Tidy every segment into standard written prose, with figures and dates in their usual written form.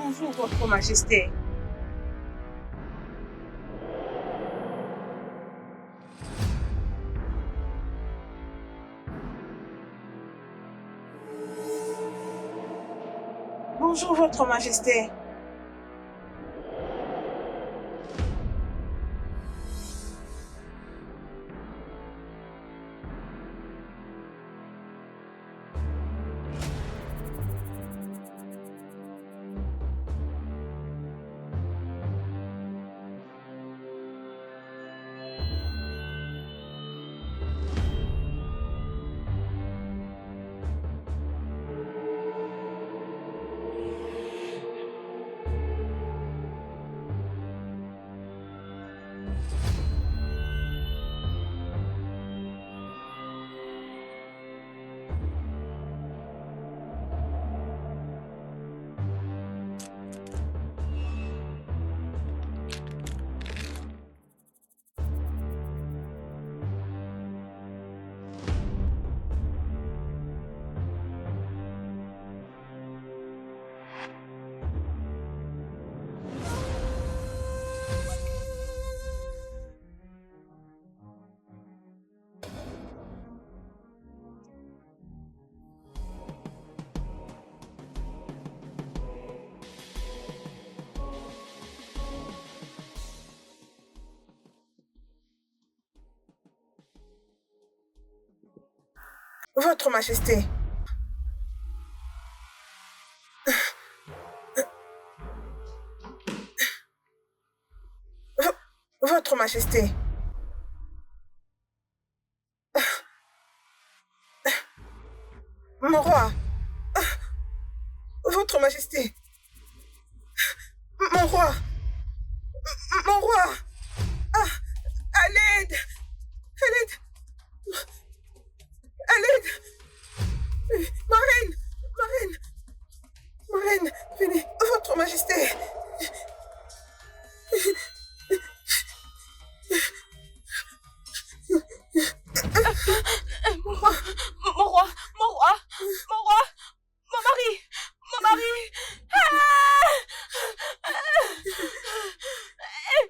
Bonjour, Votre Majesté. Bonjour, Votre Majesté. Votre Majesté. Votre Majesté. Mon roi. Votre Majesté. Mon roi. Mon roi. Ah, à l'aide. À l'aide. À l'aide. Ma reine. Ma reine. Ma reine, venez. Votre Majesté. Mon roi, mon roi, mon roi, mon roi, mon mari, mon mari.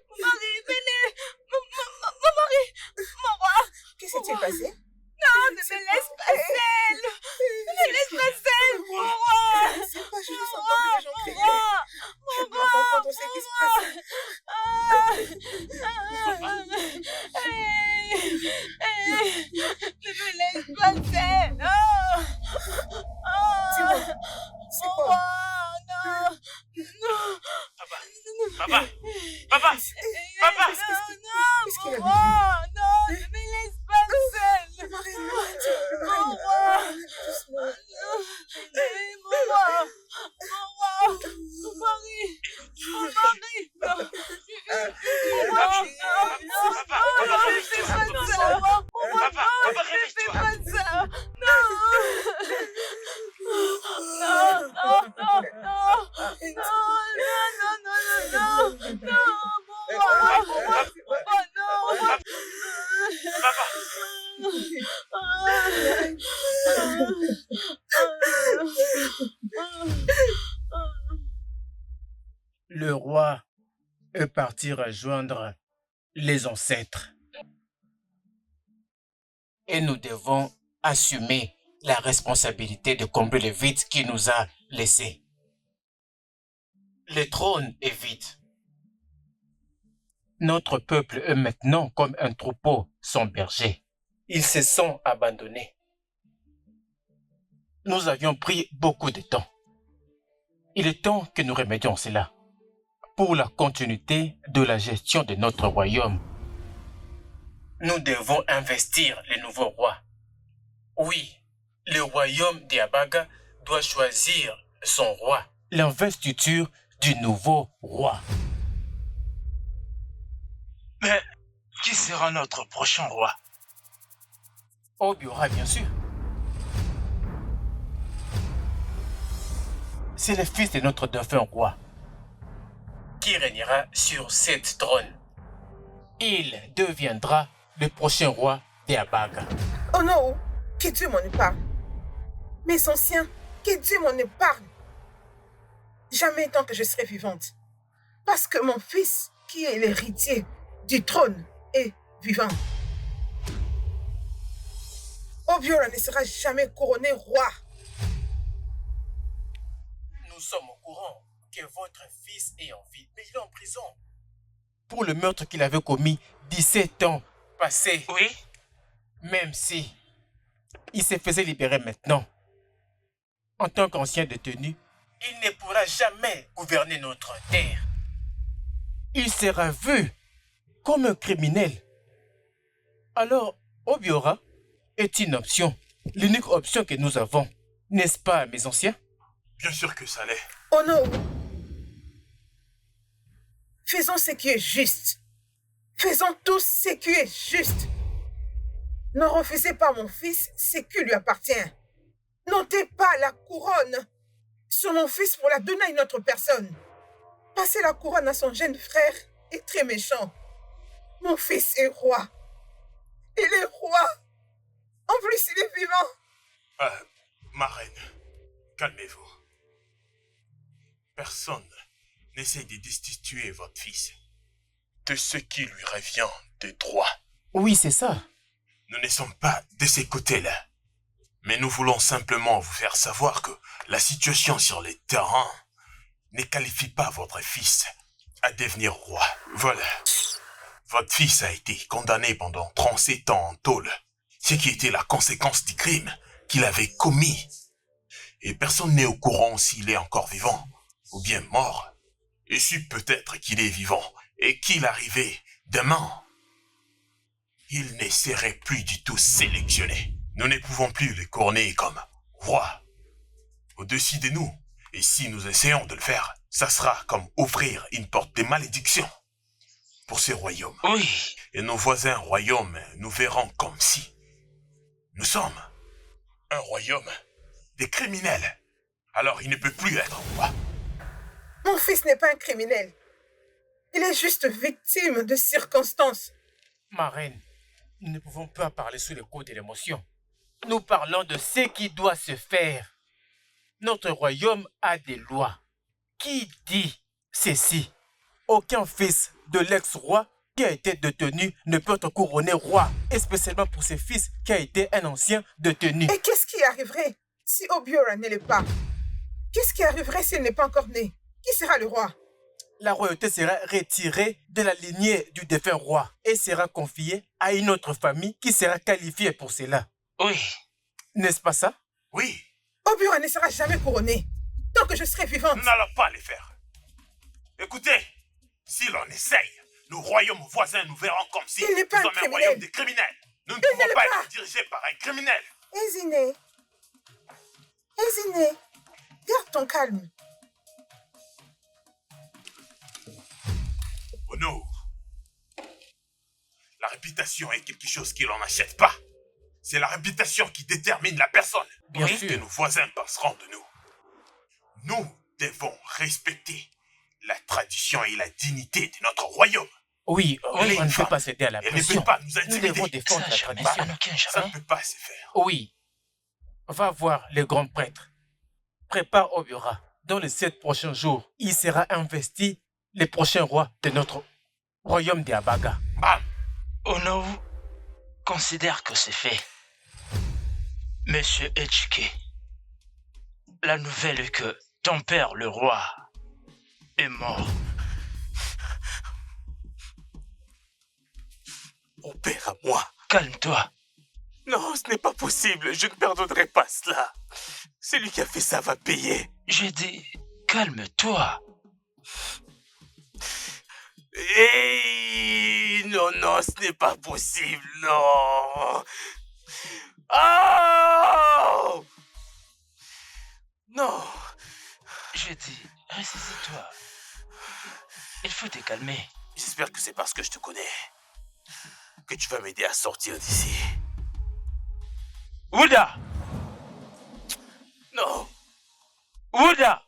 Mon mari, venez. Mon mari, mon roi. Qu'est-ce qui s'est passé? Non, ne me laisse pas seule. Ne me laisse pas seule, mon roi. C'est pas juste entendre les gens crier. Je dois roi, comprendre ce qui se passe. Ne me laisse pas seule. C'est quoi? Non, non. Papa, papa, papa. Qu'est-ce qu'il a Non, non, ne me laisse pas seule. Ma reine, Mon roi. doucement. Mon roi, mon mari, mon mari. Mon roi, non, ne fais pas ça. Papa, Ne fais réveille-toi. pas ça. Non, non, non, non, non, mon roi, non. Le roi est parti rejoindre les ancêtres. Et nous devons assumer la responsabilité de combler le vide qu'il nous a laissé. Le trône est vide. Notre peuple est maintenant comme un troupeau sans berger. Ils se sont abandonnés. Nous avions pris beaucoup de temps. Il est temps que nous remédions cela pour la continuité de la gestion de notre royaume. Nous devons investir le nouveau roi. Oui, le royaume d'Abaga doit choisir son roi. L'investiture du nouveau roi. Mais qui sera notre prochain roi? Obiora, bien sûr. C'est le fils de notre défunt roi qui régnera sur cette trône. Il deviendra le prochain roi d'Abaga. Oh non, que Dieu m'en épargne. Mes anciens, que Dieu m'en épargne. Jamais tant que je serai vivante. Parce que mon fils, qui est l'héritier du trône, est vivant. Obiora ne sera jamais couronné roi. Nous sommes au courant que votre fils est en vie, mais il est en prison. Pour le meurtre qu'il avait commis 17 ans passés. Oui? Même si il se faisait libérer maintenant, en tant qu'ancien détenu, il ne pourra jamais gouverner notre terre. Il sera vu comme un criminel. Alors, Obiora est une option, l'unique option que nous avons, n'est-ce pas, mes anciens? Bien sûr que ça l'est. Oh non! Faisons ce qui est juste. Faisons tous ce qui est juste. Ne refusez pas mon fils ce qui lui appartient. N'ôtez pas la couronne sur mon fils pour la donner à une autre personne. Passer la couronne à son jeune frère est très méchant. Mon fils est roi. Il est roi. En plus, il est vivant. Ma reine, calmez-vous. Personne n'essaie de destituer votre fils de ce qui lui revient de droit. Oui, c'est ça. Nous ne sommes pas de ces côtés-là. Mais nous voulons simplement vous faire savoir que la situation sur les terrains ne qualifie pas votre fils à devenir roi. Voilà. Votre fils a été condamné pendant 37 ans en tôle, ce qui était la conséquence du crime qu'il avait commis. Et personne n'est au courant s'il est encore vivant ou bien mort. Et si peut-être qu'il est vivant et qu'il arrivait demain, il ne serait plus du tout sélectionné. Nous ne pouvons plus le couronner comme roi au-dessus de nous. Et si nous essayons de le faire, ça sera comme ouvrir une porte de malédiction pour ce royaume. Oui. Et nos voisins royaumes nous verront comme si nous sommes un royaume des criminels. Alors il ne peut plus être roi. Mon fils n'est pas un criminel. Il est juste victime de circonstances. Ma reine, nous ne pouvons pas parler sous le coup de l'émotion. Nous parlons de ce qui doit se faire. Notre royaume a des lois. Qui dit ceci? Aucun fils de l'ex-roi qui a été détenu ne peut être couronné roi, et spécialement pour ce fils qui a été un ancien détenu. Et qu'est-ce qui arriverait si Obiora ne l'est pas? Qu'est-ce qui arriverait s'il n'est pas encore né? Qui sera le roi? La royauté sera retirée de la lignée du défunt roi et sera confiée à une autre famille qui sera qualifiée pour cela. Oui. N'est-ce pas ça? Oui, Obiora ne sera jamais couronné tant que je serai vivante. nous n'allons pas le faire. Écoutez, si l'on essaye, nos royaumes voisins nous verront comme si Il n'est nous pas un sommes un criminel. royaume de criminels. Nous ne Il ne pouvons l'est pas pas. être dirigés par un criminel. Eziné. Eziné. Garde ton calme. Oh non. La réputation est quelque chose que l'on n'achète pas. C'est la réputation qui détermine la personne. Bien que sûr. nos voisins penseront de nous. Nous devons respecter la tradition et la dignité de notre royaume. Oui, Oui, on ne peut femme. pas céder à la Elle ne pression. peut pas nous Nous intimider. devons défendre Ça, la jamais. tradition. En aucun Ça ne jamais. peut pas se faire. Oui. Va voir le grand prêtre. Prépare Obiora. Dans les 7 prochains jours, il sera investi le prochain roi de notre royaume d'Abaga. Bam! Onowu considère que c'est fait. Monsieur Echike, la nouvelle est que ton père, le roi, est mort. Mon père à moi. Calme-toi. Non, ce n'est pas possible. Je ne pardonnerai pas cela. Celui qui a fait ça va payer. J'ai dit, calme-toi. Hey, non, non, ce n'est pas possible, non. Oh! Non. J'ai dit, ressaisis-toi. Il faut te calmer. J'espère que c'est parce que je te connais que tu vas m'aider à sortir d'ici. Ouda! Non. Ouda!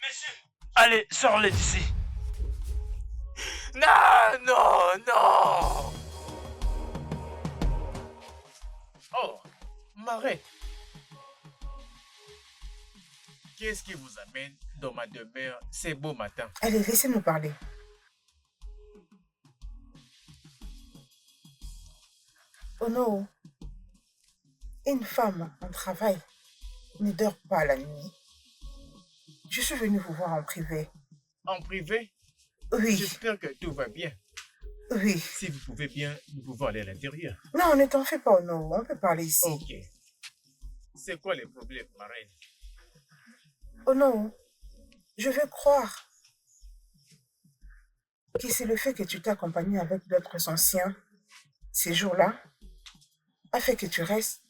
Monsieur! Allez, sors-le d'ici. Non, non, non. Oh, Marais. Qu'est-ce qui vous amène dans ma demeure ces beaux matins? Allez, laissez-nous parler. Oh non, une femme en travail ne dort pas la nuit. Je suis venue vous voir en privé. En privé? Oui, J'espère que tout va bien. oui. Si vous pouvez bien, nous pouvons aller à l'intérieur. Non, ne t'en fais pas, non. On peut parler ici. Ok. C'est quoi les problèmes, ma reine? Oh non, je veux croire que c'est le fait que tu t'es accompagné avec d'autres anciens ces jours-là a fait que tu restes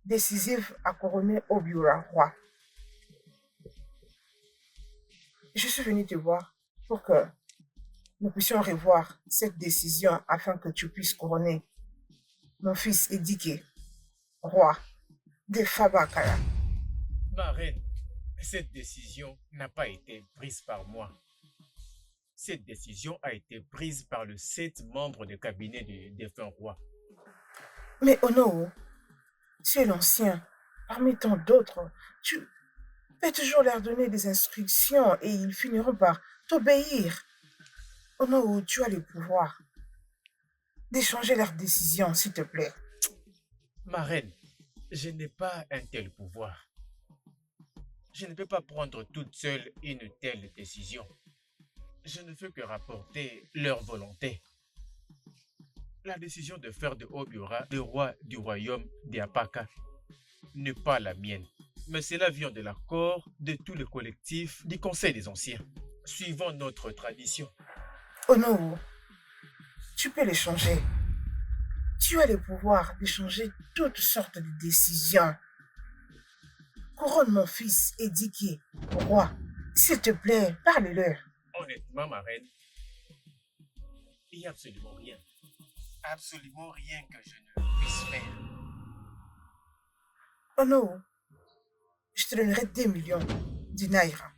décisive à couronner Obiora roi. Je suis venue te voir pour que nous puissions revoir cette décision afin que tu puisses couronner mon fils Edike, roi de Fabakara. Ma reine, cette décision n'a pas été prise par moi. Cette décision a été prise par le 7 membres du cabinet du défunt roi. Mais Ono, tu es l'ancien. Parmi tant d'autres, tu peux toujours leur donner des instructions et ils finiront par t'obéir. Ono, tu as le pouvoir d'échanger leurs décisions, s'il te plaît. Ma reine, je n'ai pas un tel pouvoir. Je ne peux pas prendre toute seule une telle décision. Je ne fais que rapporter leur volonté. La décision de faire de Obiora le roi du royaume d'Apaka n'est pas la mienne, mais cela vient de l'accord de tout le collectif du Conseil des Anciens, suivant notre tradition. Ono, tu peux les changer. Tu as le pouvoir d'échanger toutes sortes de décisions. Couronne mon fils Edike, roi. S'il te plaît, parle-leur. Honnêtement, ma reine, il n'y a absolument rien. Absolument rien que je ne puisse faire. Oh non, je te donnerai 2 millions de naira.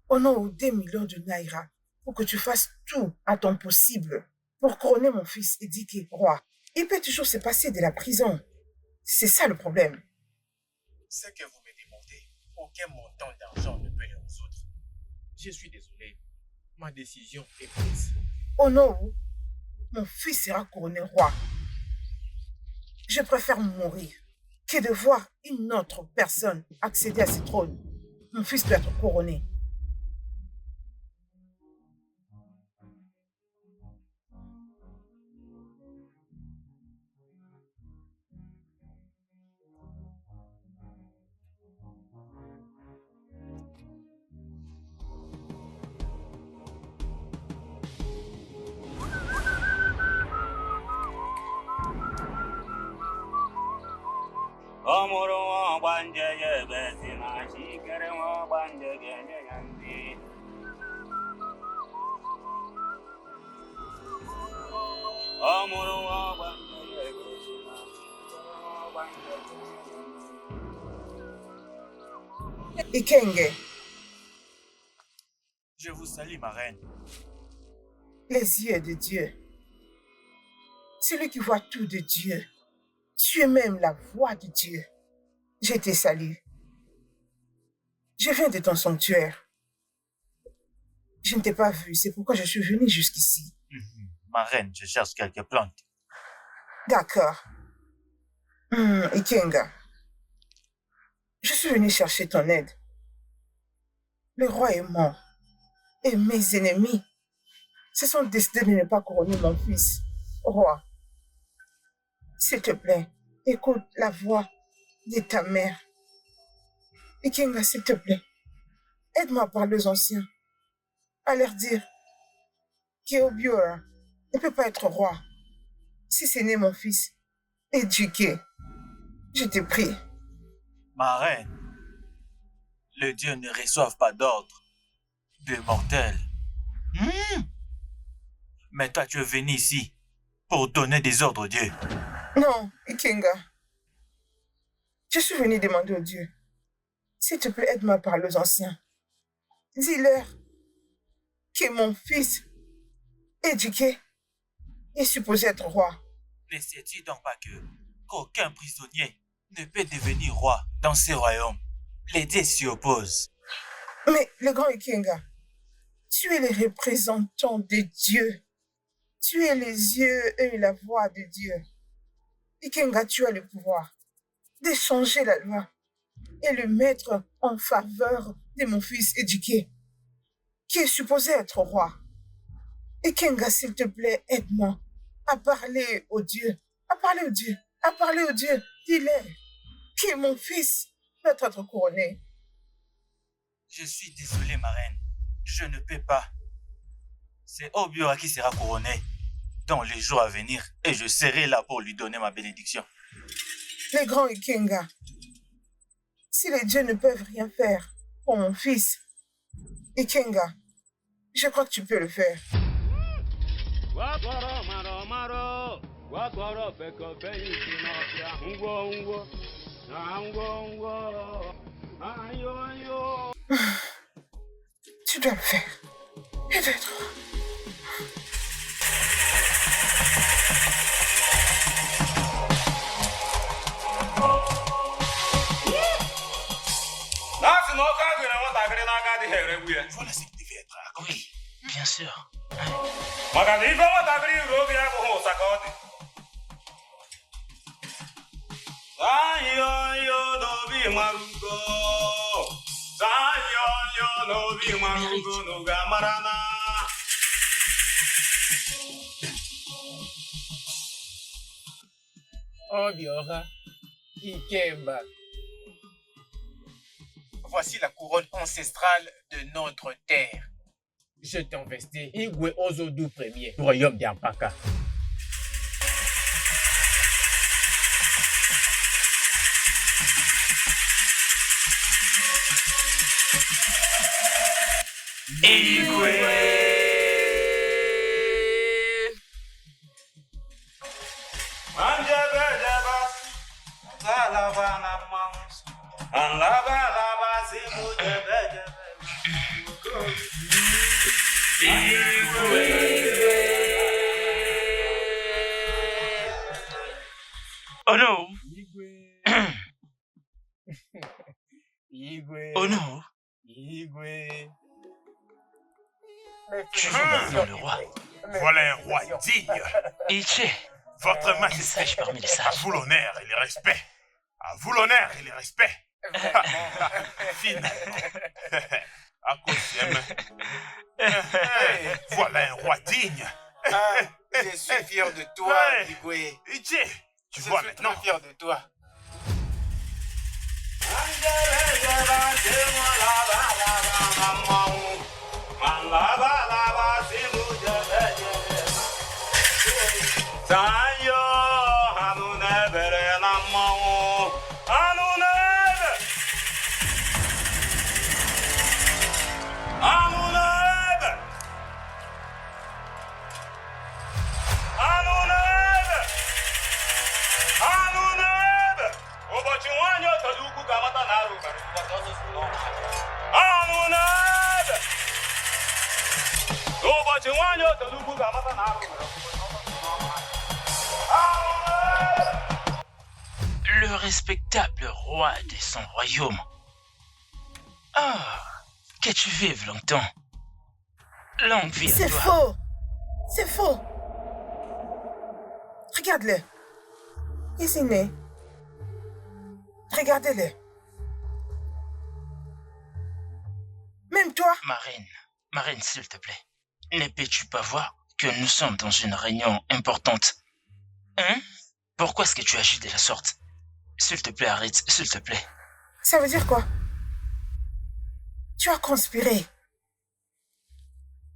Oh non, 2 millions de naira pour que tu fasses tout à ton possible pour couronner mon fils Edike, roi. Il peut toujours se passer de la prison. C'est ça le problème. Ce que vous me demandez, aucun montant d'argent ne peut le résoudre. Je suis désolé. Ma décision est prise. Oh non, mon fils sera couronné roi. Je préfère mourir que de voir une autre personne accéder à ce trône. Mon fils doit être couronné. Ikenge, Je vous salue, ma reine. les yeux de Dieu. Celui qui voit tout de Dieu. Tu es même la voix de Dieu. Je te salue. Je viens de ton sanctuaire. Je ne t'ai pas vu, c'est pourquoi je suis venue jusqu'ici. Ma reine, je cherche quelques plantes. D'accord. Ikenga, je suis venue chercher ton aide. Le roi est mort. Et mes ennemis se sont décidés de ne pas couronner mon fils, roi. S'il te plaît, écoute la voix de ta mère. Ikenga, s'il te plaît, aide-moi à parler aux anciens, à leur dire qu'Obiora ne peut pas être roi si c'est né mon fils éduqué. Je te prie. Ma reine, les dieux ne reçoivent pas d'ordre de mortels. Mais toi, tu es venu ici pour donner des ordres aux dieux. Non, Ikenga. Je suis venu demander aux dieux. S'il te plaît, aide-moi à parler aux anciens. Dis-leur que mon fils éduqué est supposé être roi. Ne sais-tu donc pas qu'aucun prisonnier ne peut devenir roi dans ces royaumes? les dieux s'y opposent. Mais le grand Ikenga, tu es le représentant de Dieu. Tu es les yeux et la voix de Dieu. Ikenga, tu as le pouvoir de changer la loi et le mettre en faveur de mon fils éduqué, qui est supposé être roi. Ikenga, s'il te plaît, aide-moi à parler aux dieux, à parler aux dieux, à parler aux dieux. Dis-leur que mon fils doit être couronné. Je suis désolé, ma reine. Je ne peux pas. C'est Obiora qui sera couronné dans les jours à venir et je serai là pour lui donner ma bénédiction. Les grands Ikenga, si les dieux ne peuvent rien faire pour mon fils, Ikenga, je crois que tu peux le faire. Tu dois le faire. Et d'être. Voilà ce qui devait être accompli. Oui, bien sûr. Obiora, Ikemba. Voici la couronne ancestrale de notre terre. Je t'investis Igwe Ozodu Ier, du royaume d'Ampaka. Oh non! Igwe. Oh non! Igwe. Tu veux maintenant le roi? Voilà un roi digne. Iché, Votre le majesté. sage parmi les À sages. vous l'honneur et le respect. À vous l'honneur et le respect. Fine. À cause voilà un roi digne. Je suis fier de toi, Hey. Igwe. Ije, tu vois maintenant. Fier de toi. Le respectable roi de son royaume. Ah, que tu vives longtemps. Longue vie à C'est toi. faux. C'est faux. Regarde-le. Isine. Regardez-le. Même toi, Ma reine, s'il te plaît, ne peux-tu pas voir que nous sommes dans une réunion importante? Hein? Pourquoi est-ce que tu agis de la sorte? S'il te plaît, arrête, s'il te plaît. ça veut dire quoi? Tu as conspiré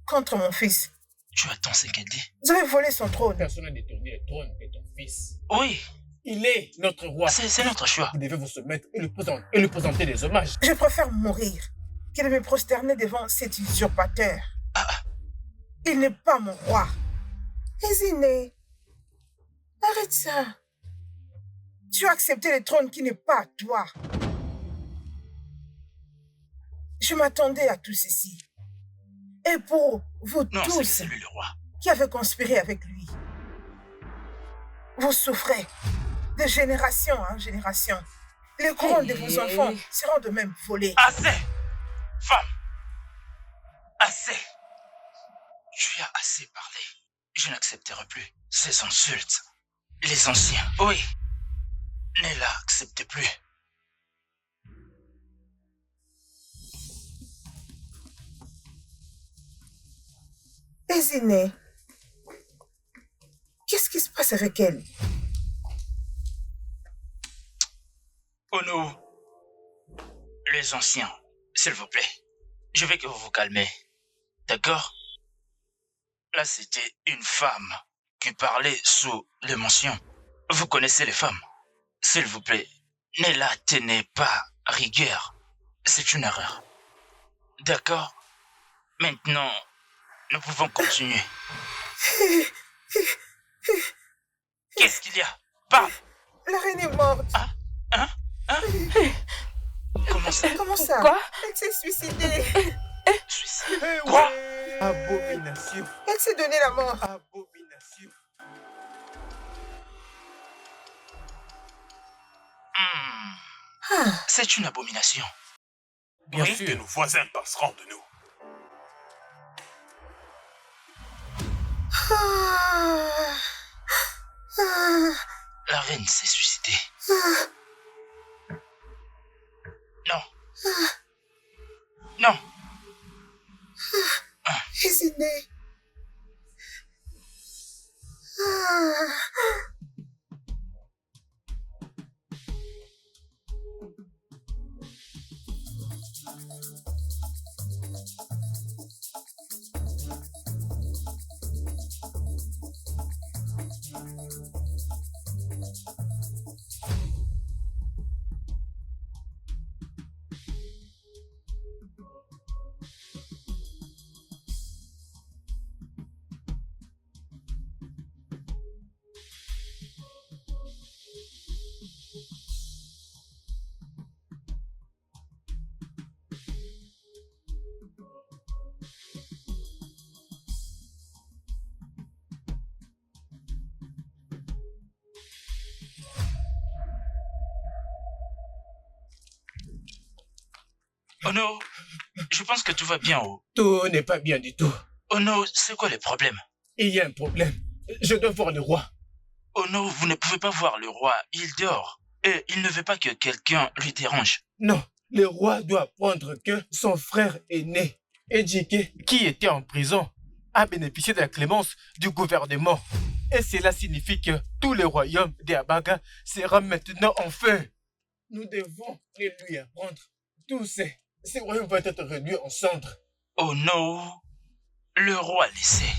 contre mon fils. Tu attends ce qu'elle dit? Vous avez volé son trône. Personne n'a détourné le trône de ton fils. Oui, Il est notre roi. c'est notre choix. Vous devez vous soumettre et lui présenter des hommages. Je préfère mourir que de me prosterner devant cet usurpateur. Il n'est pas mon roi. Isine, arrête ça. Tu as accepté le trône qui n'est pas à toi. Je m'attendais à tout ceci. Et pour vous Non, tous c'est lui le roi. qui avez conspiré avec lui, vous souffrez de génération en génération. Les couronnes de vos enfants seront de même volées. Assez! Femme! Assez! Tu as assez parlé. Je n'accepterai plus ces insultes. Les anciens, oui, ne l'acceptent plus. Ezinè, qu'est-ce qui se passe avec elle? Oh non! Les anciens, s'il vous plaît, je veux que vous vous calmez. D'accord? Là, c'était une femme qui parlait sous l'émotion. Vous connaissez les femmes. S'il vous plaît, ne la tenez pas rigueur. C'est une erreur. D'accord? Maintenant, nous pouvons continuer. Qu'est-ce qu'il y a? Parle! La reine est morte. Hein? Comment ça? Comment ça? Quoi? Elle s'est suicidée. Suicide? Quoi? Abomination. Elle s'est donné la mort. Abomination. C'est une abomination. Bien Oui? Que sûr. nos voisins passeront de nous. Ah. Ah. La reine s'est suicidée. Non. Non. Ezinè. Ah. Oh non, je pense que tout va bien. Tout n'est pas bien du tout. Oh non, c'est quoi le problème? Il y a un problème. Je dois voir le roi. Oh non, vous ne pouvez pas voir le roi, il dort. Et il ne veut pas que quelqu'un lui dérange. Non, le roi doit apprendre que son frère aîné, Ejike, qui était en prison, a bénéficié de la clémence du gouvernement. Et cela signifie que tout le royaume d'Abaga sera maintenant en feu. Nous devons le lui apprendre. Tous ces royaumes vont être réduits en cendres. Oh non, le roi le sait.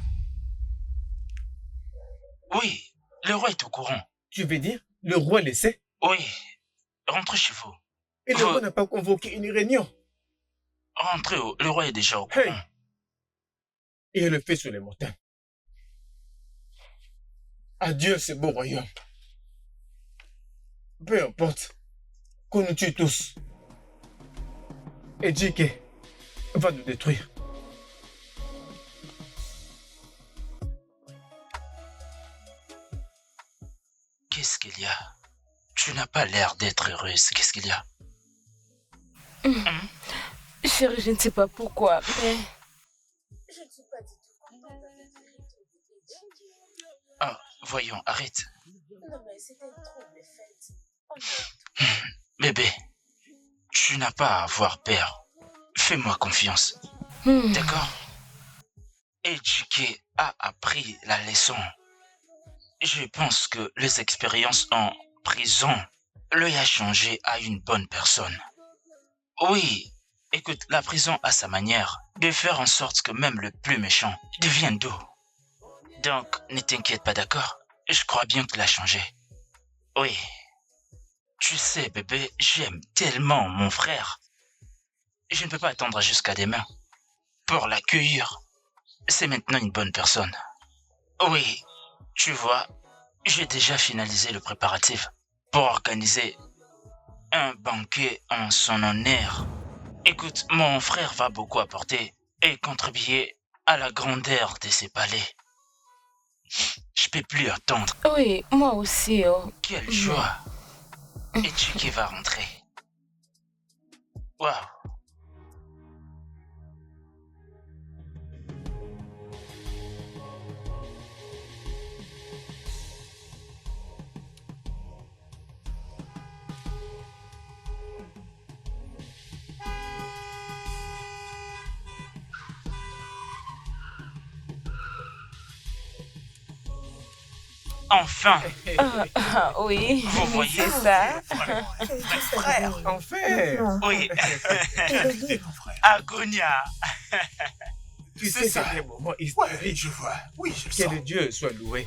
Oui, le roi est au courant. Tu veux dire, le roi le sait? Oui, rentrez chez vous. Et le roi n'a pas convoqué une réunion. Rentrez, le roi est déjà au courant. Hey! Et elle le fait sur les montagnes. Adieu ce beau royaume. Peu importe qu'on nous tue tous. Et Ejike va nous détruire. Qu'est-ce qu'il y a? Tu n'as pas l'air d'être heureuse. Qu'est-ce qu'il y a? Chérie, je ne sais pas pourquoi, mais... Je ne suis pas du tout contente d'être Ah, voyons, arrête. Non, mais c'était une trouble fête. Bébé, tu n'as pas à avoir peur. Fais-moi confiance. D'accord? Ejike a appris la leçon. Je pense que les expériences en prison lui a changé à une bonne personne. Oui, écoute, la prison a sa manière de faire en sorte que même le plus méchant devienne doux. Donc, ne t'inquiète pas, d'accord? Je crois bien qu'il a changé. Oui. Tu sais, bébé, j'aime tellement mon frère. Je ne peux pas attendre jusqu'à demain pour l'accueillir. C'est maintenant une bonne personne. Oui, tu vois, j'ai déjà finalisé le préparatif pour organiser un banquet en son honneur. Écoute, mon frère va beaucoup apporter et contribuer à la grandeur de ses palais. Je peux plus attendre. Oui, moi aussi. Oh. Quelle joie! Et Tchuki va rentrer. Waouh. Enfin, Oui, vous voyez, c'est ça. Frère, Enfin, oui, le livre. Agonia. tu C'est sais, ça. c'est des moments Ouais, historiques. je vois. Oui, je le Que sens. le Dieu soit loué.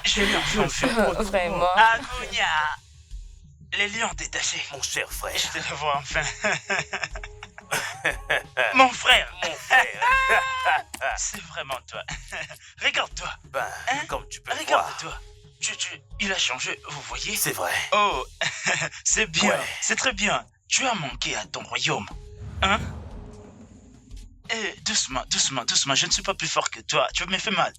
Je l'ai enfin vu. Vraiment. Agonia. Les lions détachés. Mon cher frère. Je te revois enfin. Mon frère. Mon frère. C'est vraiment toi. Regarde-toi. Ben, Hein? comme tu peux le voir. Regarde-toi. Il a changé, vous voyez? C'est vrai. Oh, c'est bien. Ouais. C'est très bien. Tu as manqué à ton royaume. Hein? Doucement, doucement, doucement. Je ne suis pas plus fort que toi. Tu me fais mal.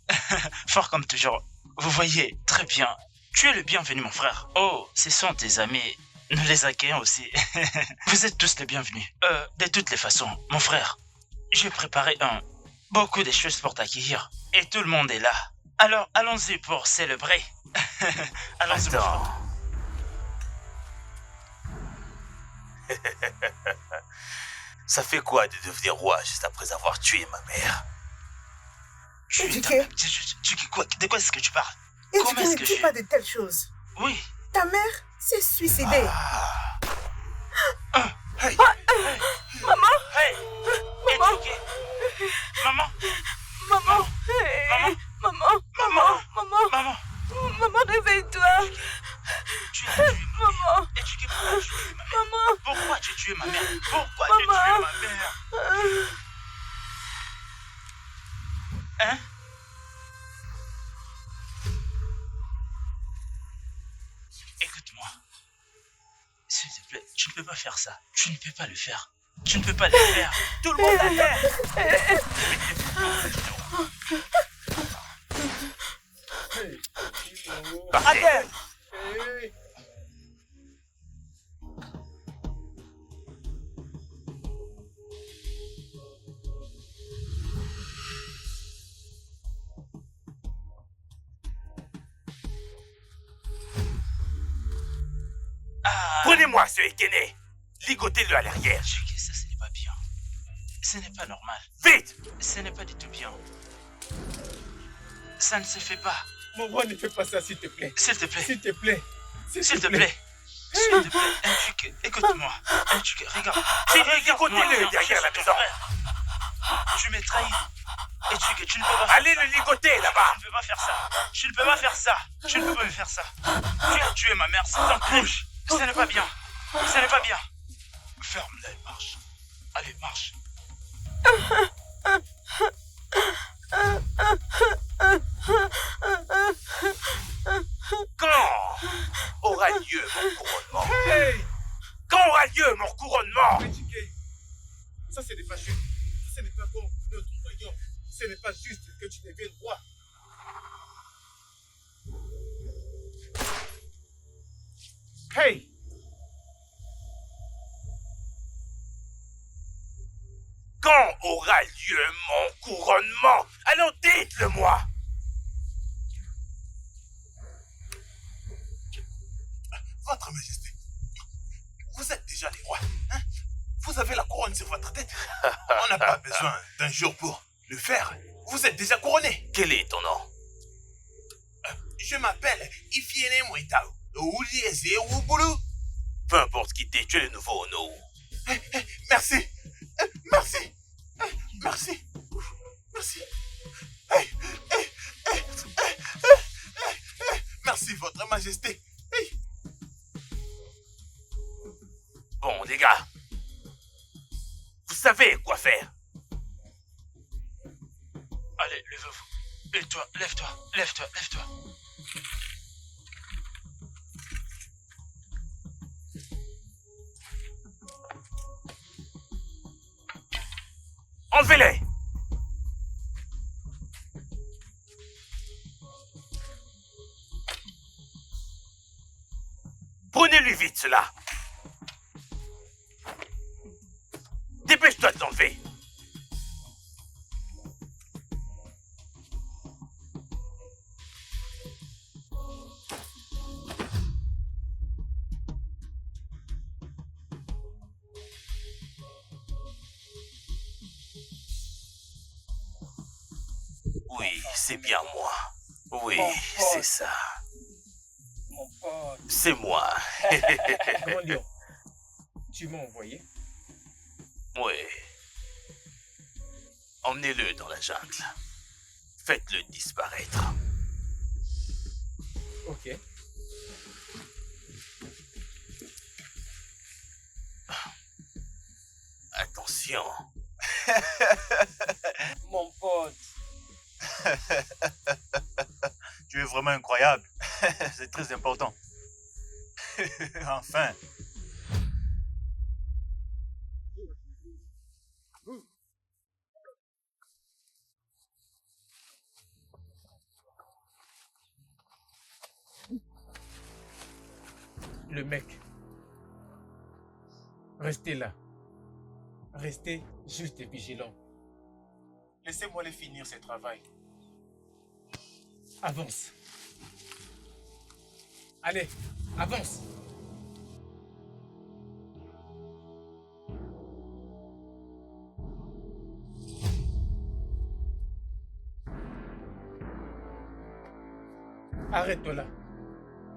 Fort comme toujours. Vous voyez, très bien. Tu es le bienvenu, mon frère. Oh, ce sont tes amis. Nous les accueillons aussi. Vous êtes tous les bienvenus. De toutes les façons, mon frère, j'ai préparé beaucoup de choses pour t'accueillir. Et tout le monde est là. Alors, allons-y pour célébrer. Allons-y, mon frère. Attends. Ça fait quoi de devenir roi juste après avoir tué ma mère? Tu quoi? De quoi est-ce que tu parles? Et Comment tu est-ce ne que dis je... pas de telles choses. Oui. Ta mère s'est suicidée. Hey, Hey! Éduqué. Maman! Maman, maman, maman, maman, Maman! maman, réveille-toi. Tu as tué ma mère. Maman, Éduqué, pourquoi tu tué ma mère? maman, Pourquoi tu tué ma mère? Pourquoi tu tué Maman. ma mère? Hein? Écoute-moi. S'il te plaît, tu ne peux pas faire ça. Tu ne peux pas le faire. Tu ne peux pas le faire. Tout le monde à terre. À terre. Prenez-moi ce Ekene. Ligotez-le à l'arrière. Chucky, ça ce n'est pas bien. Ce n'est pas normal. Vite. Ce n'est pas du tout bien. Ça ne se fait pas. Mon roi, ne fais pas ça, s'il te plaît. S'il te plaît. S'il te plaît. S'il te plaît. S'il te plaît. Chucky, écoute-moi. Chucky, regarde. Ligotez-le derrière la maison. Tu m'as trahi. Et tu ne peux pas faire Allez le ligoter là-bas. Tu ne peux pas faire ça. Tu ne peux pas faire ça. Tu ne peux pas me faire ça. Tu as tué ma mère, c'est un crime. Ce n'est pas bien. Ce n'est pas bien. Ferme-la et marche. Allez, marche. Quand aura lieu mon couronnement? Hey! Quand aura lieu mon couronnement? Éduqué. Ça, ce n'est pas juste. Ce n'est pas bon pour notre royaume. Ce n'est pas juste que tu deviennes roi. Hey! Quand aura lieu mon couronnement? Allons, dites-le-moi. Votre Majesté, vous êtes déjà les rois, hein? Vous avez la couronne sur votre tête. On n'a pas besoin d'un jour pour le faire. Vous êtes déjà couronné. Quel est ton nom? Je m'appelle Ifiene Moitao. Oulieze Ouboulou. Peu importe qui t'es, tu es le nouveau Ono. Merci. Merci. Merci. Merci. Merci, Votre Majesté. Bon, les gars, vous savez quoi faire. Allez, levez-vous. Et toi, lève-toi, lève-toi, lève-toi. Enlevez-les. Prenez-lui vite. cela. Dépêche-toi de t'enlever. Oui, c'est bien moi. Oui, c'est ça. Mon pote. C'est moi. Grand Lion, tu m'as envoyé? Oui. Emmenez-le dans la jungle. Faites-le disparaître. Ok. Attention. Mon pote. Tu es vraiment incroyable. C'est très important. Enfin. Le mec. Restez là. Restez juste et vigilant. Laissez-moi les finir ce travail. Avance. Allez, avance. Arrête-toi là.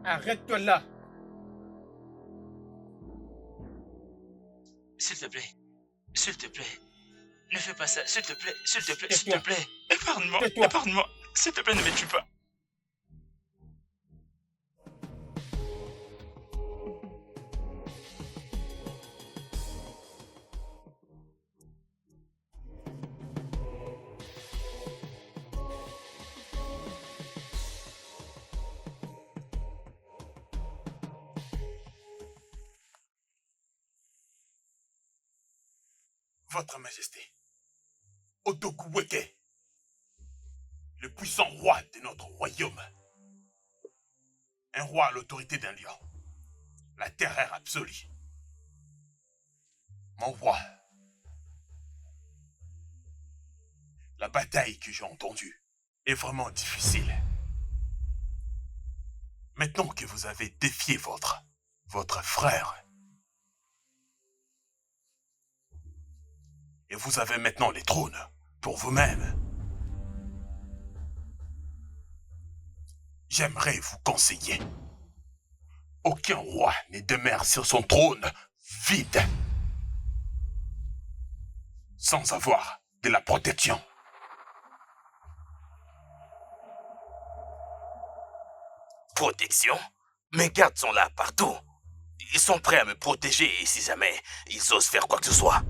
Arrête-toi là. S'il te plaît. S'il te plaît. Ne fais pas ça. S'il te plaît. S'il te plaît. S'il Tais-toi. te plaît. Épargne-moi. Tais-toi. Épargne-moi. S'il te plaît, ne me tue pas. Votre Majesté, Otokuweke, le puissant roi de notre royaume, un roi à l'autorité d'un lion, la terreur absolue. Mon roi, la bataille que j'ai entendue est vraiment difficile. Maintenant que vous avez défié votre frère, et vous avez maintenant les trônes pour vous-même, j'aimerais vous conseiller. Aucun roi ne demeure sur son trône vide, sans avoir de la protection. Protection? Mes gardes sont là partout. Ils sont prêts à me protéger si jamais ils osent faire quoi que ce soit.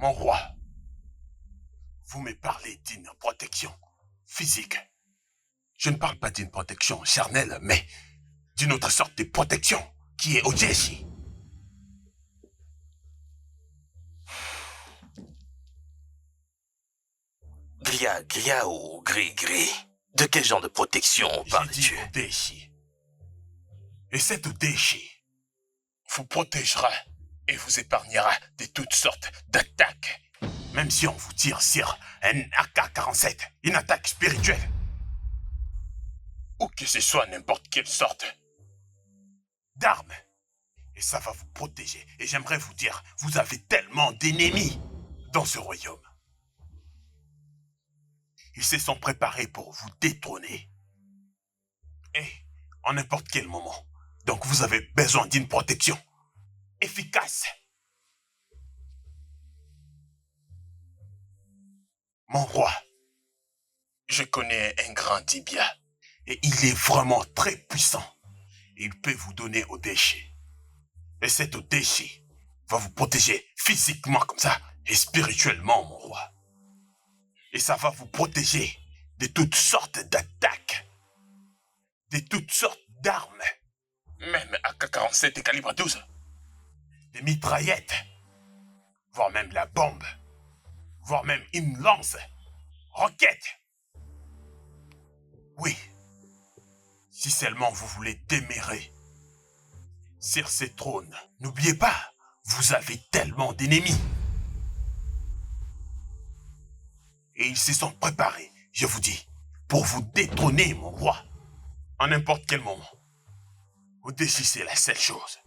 Mon roi, vous me parlez d'une protection physique. Je ne parle pas d'une protection charnelle, mais d'une autre sorte de protection qui est Ojeshi. Gria ou gris. De quel genre de protection parles-tu? Odeshi. Et cet Odeshi vous protégera et vous épargnera de toutes sortes d'attaques. Même si on vous tire sur un AK-47, une attaque spirituelle. Ou que ce soit n'importe quelle sorte d'arme. Et ça va vous protéger. Et j'aimerais vous dire, vous avez tellement d'ennemis dans ce royaume. Ils se sont préparés pour vous détrôner. Et en n'importe quel moment. Donc vous avez besoin d'une protection efficace. Mon roi, je connais un grand tibia. Et il est vraiment très puissant. Il peut vous donner Odeshi. Et cet Odeshi va vous protéger physiquement comme ça et spirituellement, mon roi. Et ça va vous protéger de toutes sortes d'attaques, de toutes sortes d'armes, même AK-47 et calibre 12, des mitraillettes, voire même la bombe, voire même une lance, roquette. Oui, si seulement vous voulez demeurer sur ce trône. N'oubliez pas, vous avez tellement d'ennemis. Et ils se sont préparés, je vous dis, pour vous détrôner, mon roi. En n'importe quel moment. Au-dessus, c'est la seule chose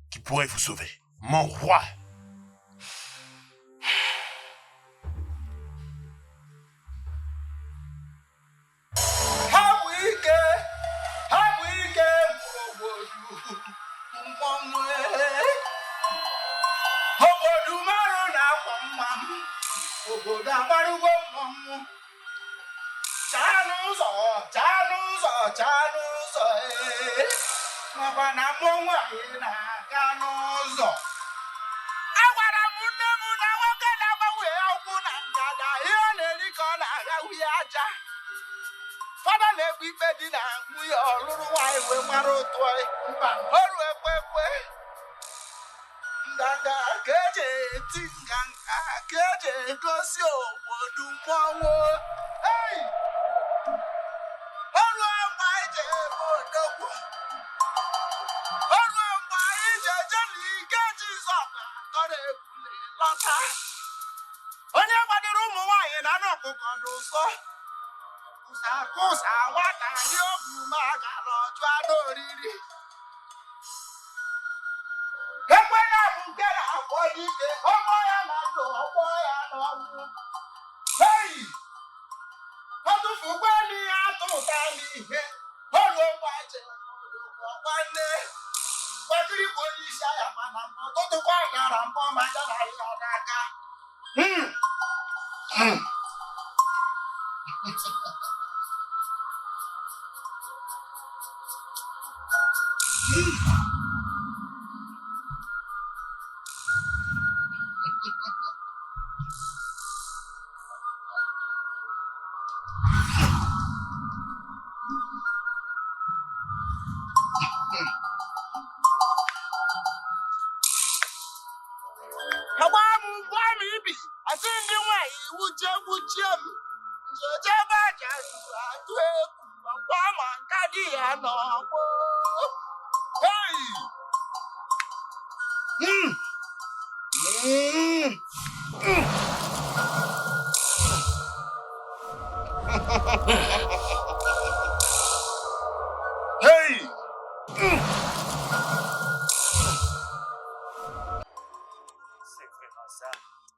qui pourrait vous sauver. Mon roi. Fada na-ekpe ikpe dị na nwunye ọlụlụ nwaanyị wee mara otu ọrụ ekwe nganga ka eji eti nganga ka eji egosi obodo mmọnwụ ọrụ mgbe anyị ji ebe odogwu ọrụ mgbe anyị ji eje n'ike Jizọs atọrọ ebule lọta onye gbadoro ụmụ nwaanyị na anụ ọkụkọ n'ụsọ Kụsa nwata ndị ogwu ma gara ọjụ anụ oriri ekwe na-abụ nke na-akpọ dike ọkpọ ya na ndụ ọkpọ ya n'ọnwụ hei ọtụfukwe n'ihe atụta n'ihe ọrụ gbaje ọgbanne kwekiri bụ onye isi agha mana ọtụtụkwa gara mbọ ma jara ya n'aka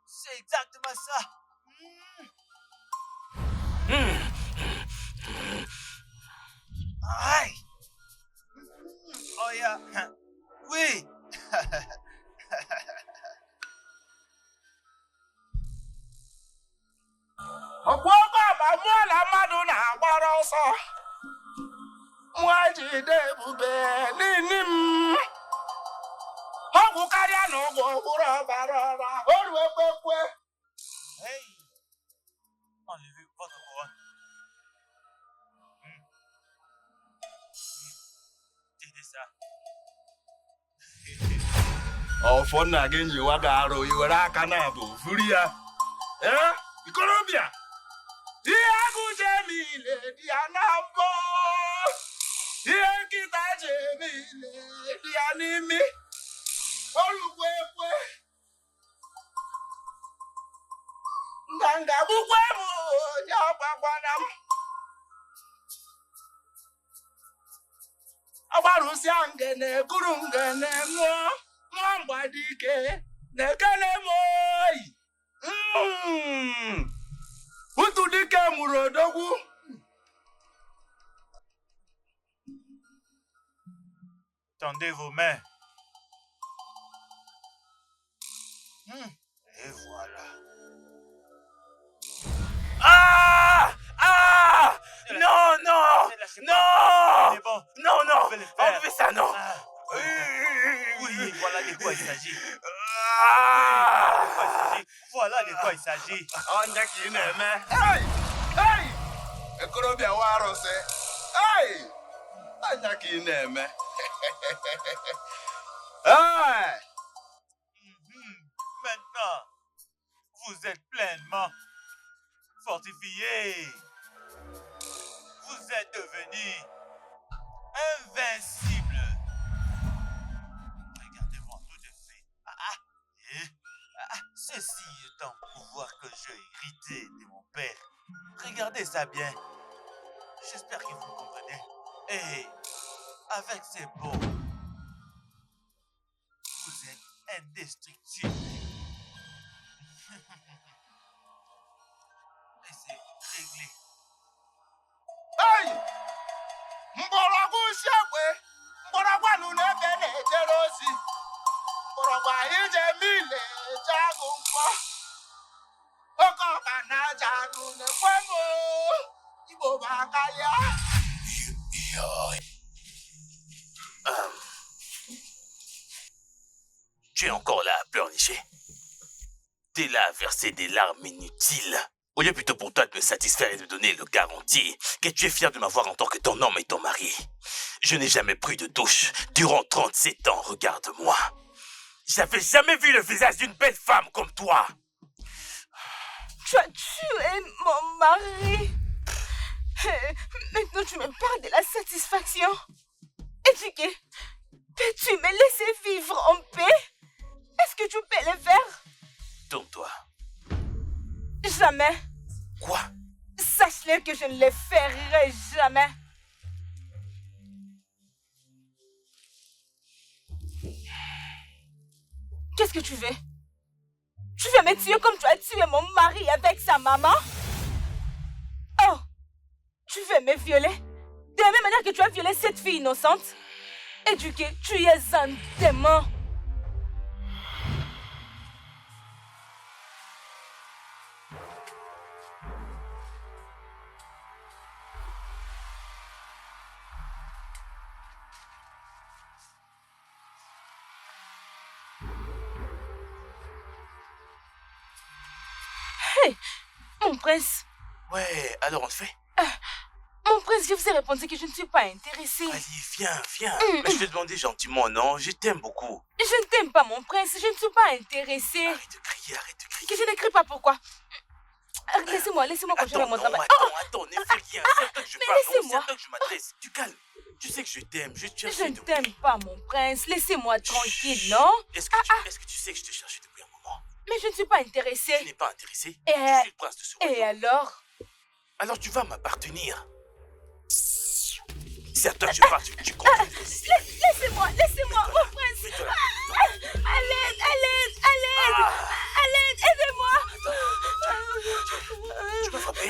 C'est exactement ça. Aïe. Oh yeah. Oui. Ọkwọkọ ma mụọ na mmadụ na-agbara ọsọ nwa jide ebube n'ini m ọgwụ karịa na ọgwụ ọhụrụ ọbara ọra oru ekwekwe. Hey. Enlevez votre couronne. Tenez ça. Ọfọ nna gị nyiwa ga-arụ iwere aka na-abụ vuru ya ikorobịa ihe agụ jemile dị ya na mbọ ihe nkịta jemile dị ya n'imi olugbo ekwe nganga gbukwe m onye ọgbagwana m agbarụsịa ngene kuru ngene ṅụọ nwa mgbadike na-ekele m oyi utu dike mụrụ odogwu. Tendez vos mains. Et voilà. Ah! Ah! Non, non! Non! C'est bon. Non, non! On peut le faire. On fait ça, non! Oui, voilà de quoi il s'agit. Ah! Voilà de quoi il s'agit. Onye ka ị na-eme? Hey! Ekorobịa nwa arụsị. Hey! Onye ka ị na-eme? Hey! Maintenant, vous êtes pleinement fortifiés. Vous êtes devenus invincibles. l'hérité de mon père. Regardez ça bien. J'espère que vous me comprenez. Et avec ces beaux, vous êtes indestructible. Et c'est réglé. Hey! Mgbọrọgwụ usekwe, mgbọrọgwụ anụ n'ebe na-ejere ozi. Mgbọrọgwụ anyị je mile eje agụ mkpọ. Oke ọka na-aja anụ na-ekwe m oo. Igbo bụ akarịa. Tu es encore là à pleurnicher. T'es là à verser des larmes inutiles. Au lieu plutôt pour toi de me satisfaire et de me donner le garantie que tu es fier de m'avoir en tant que ton homme et ton mari. Je n'ai jamais pris de douche durant 37 ans, regarde-moi. J'avais jamais vu le visage d'une belle femme comme toi. Tu as tué mon mari. Maintenant, tu me parles de la satisfaction. Éduqué, peux-tu me laisser vivre en paix? Est-ce que tu peux le faire? Tourne-toi. Jamais. Quoi? Sache-le que je ne le ferai jamais. Qu'est-ce que tu veux? Tu veux me tuer comme tu as tué mon mari avec sa maman? Oh! Tu veux me violer? De la même manière que tu as violé cette fille innocente? Éduqué, tu es un démon. Hey, mon prince. Ouais, alors on le fait. Mon prince, je vous ai répondu que je ne suis pas intéressée. Allez, viens. Mais je te demandais gentiment, non? Je t'aime beaucoup. Je ne t'aime pas, mon prince. Je ne suis pas intéressée. Arrête de crier. Que je n'écris pas, pourquoi? Laissez-moi continuer mon travail. Attends, ne fais rien. C'est à toi que je parle, laissez-moi. c'est à toi que je m'adresse. Tu calmes. Tu sais que je t'aime, je te cherche Je ne depuis. t'aime pas, mon prince. Laissez-moi tranquille, non? Est-ce que tu sais que je te cherchais depuis un moment? Mais je ne suis pas intéressée. Tu n'es pas intéressé? Et- Je suis le prince de ce Et royaume. alors? Alors tu vas m'appartenir. C'est à toi que je parle, tu comprends? Laissez-moi, mon prince. À l'aide, aidez-moi. Tu m'as frappé?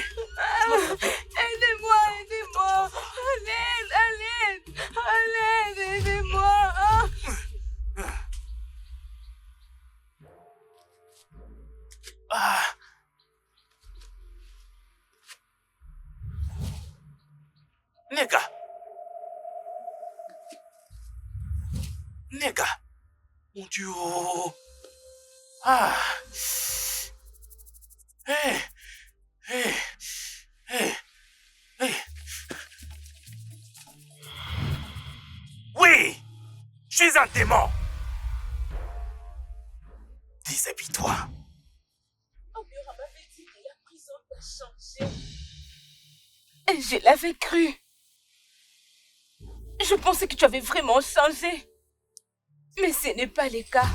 Aidez-moi. À l'aide, aidez-moi. Ah! Nega! Mon Dieu! Ah! Hé! Oui! Je suis un démon! Déshabille-toi! Obiora m'avait dit que la prison t'a changé. Et je l'avais cru. Je pensais que tu avais vraiment changé. Mais ce n'est pas le cas.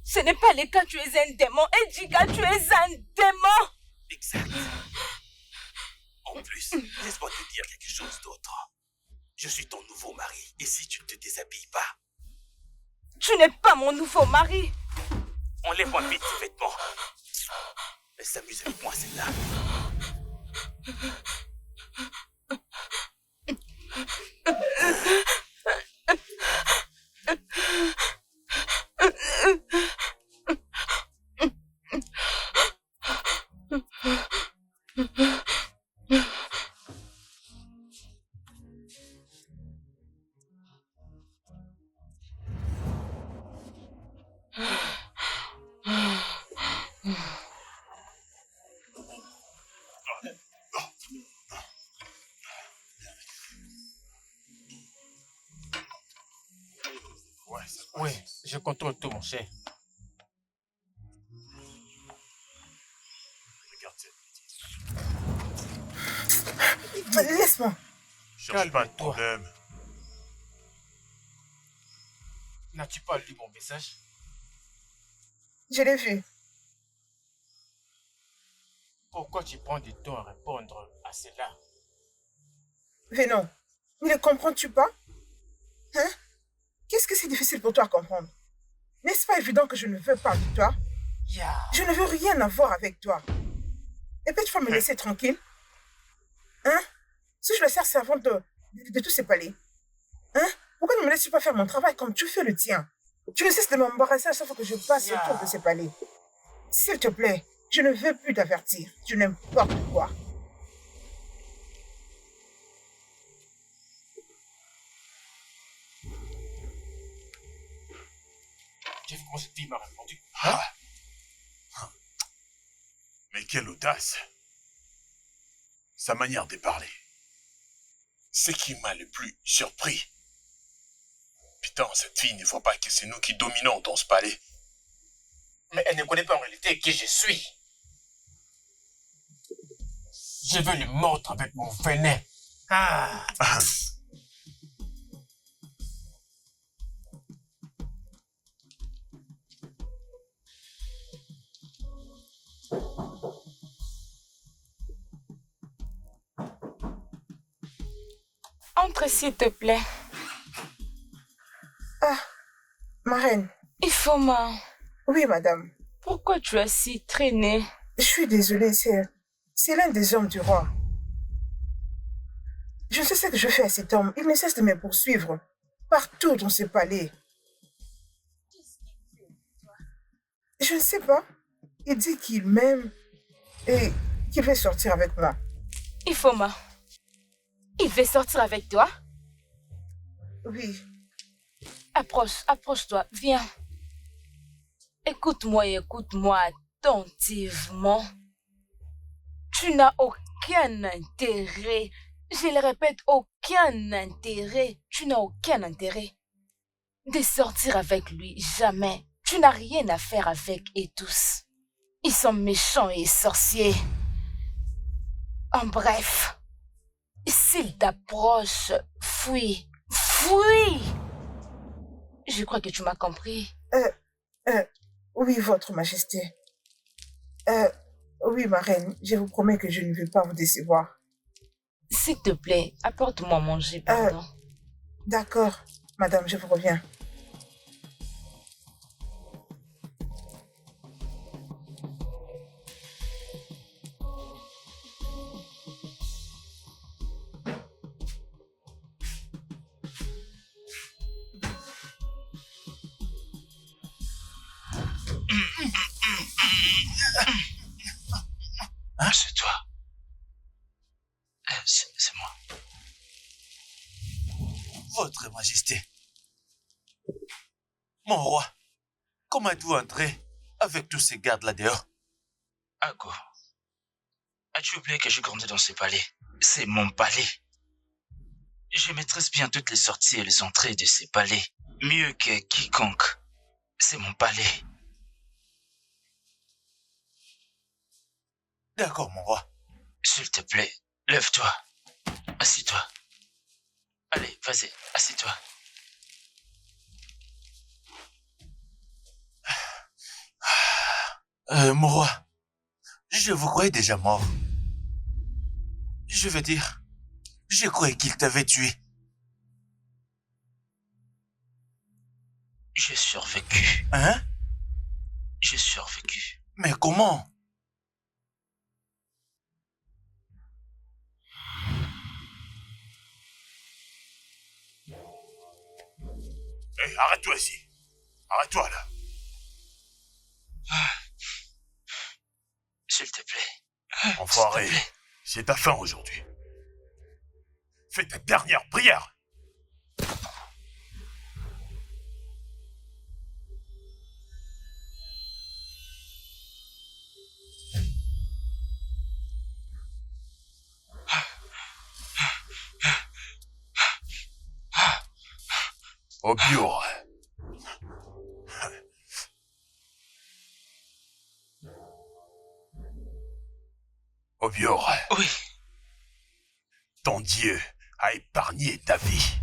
Ce n'est pas le cas, tu es un démon. Edjiga, tu es un démon. Exact. En plus, laisse-moi te dire quelque chose d'autre. Je suis ton nouveau mari, et si tu ne te déshabilles pas, Tu n'es pas mon nouveau mari. enlève-moi vite tes vêtements. Elle s'amuse avec moi, celle-là. Ouais, ça passe. Oui, je contrôle tout, mon cher. Regarde cette bêtise. Laisse-moi. Cherche pas de Calme-toi. problème. N'as-tu pas lu mon message? Je l'ai vu. Pourquoi tu prends du temps à répondre à cela? Venon, ne comprends-tu pas? Hein? Qu'est-ce que c'est difficile pour toi à comprendre? N'est-ce pas évident que je ne veux pas de toi? Je ne veux rien avoir avec toi. Et puis tu vas me laisser tranquille? Hein? Si je le sers servante de tous ces palais, hein? Pourquoi ne me laisses-tu pas faire mon travail comme tu fais le tien? Tu ne cesses de m'embarrasser à chaque fois que je passe autour de ces palais. S'il te plaît, je ne veux plus t'avertir. Tu n'importe quoi. J'ai vu comment cette fille m'a répondu. Mais quelle audace! Sa manière de parler. Ce qui m'a le plus surpris. Putain, cette fille ne voit pas que c'est nous qui dominons dans ce palais. Mais elle ne connaît pas en réalité qui je suis. Je veux lui mordre avec mon venin. Entre, s'il te plaît. Ah, ma reine. Ifoma, Oui, madame. pourquoi tu as si traîné? Je suis désolée, c'est l'un des hommes du roi. Je ne sais ce que je fais à cet homme. Il ne cesse de me poursuivre partout dans ce palais. Je ne sais pas. Il dit qu'il m'aime et qu'il veut sortir avec moi. Ifoma, il veut sortir avec toi? Oui. Approche-toi, viens. Écoute-moi et écoute-moi attentivement. Tu n'as aucun intérêt, je le répète, aucun intérêt, tu n'as aucun intérêt de sortir avec lui, jamais. Tu n'as rien à faire avec eux tous. Ils sont méchants et sorciers. En bref, s'il t'approche, fuis, fuis. Je crois que tu m'as compris. Oui, votre majesté. Oui, ma reine, je vous promets que je ne vais pas vous décevoir. S'il te plaît, apporte-moi à manger, pardon. D'accord, madame, je vous reviens. Hein, c'est toi. C'est moi. Votre Majesté. Mon roi, comment êtes-vous entré avec tous ces gardes là dehors? Ago, as-tu oublié que j'ai grandi dans ce palais? C'est mon palais. Je maîtrise bien toutes les sorties et les entrées de ces palais. Mieux que quiconque. C'est mon palais. D'accord, mon roi. S'il te plaît, lève-toi. Assis-toi. Allez, vas-y, assis-toi. Mon roi, je vous croyais déjà mort. Je veux dire, je croyais qu'il t'avait tué. J'ai survécu. Hein? J'ai survécu. Mais comment? Hé, arrête-toi ici. Arrête-toi là. S'il te plaît. Enfoiré, c'est ta fin aujourd'hui. Fais ta dernière prière. Obior. Obior. Oui. Ton Dieu a épargné ta vie.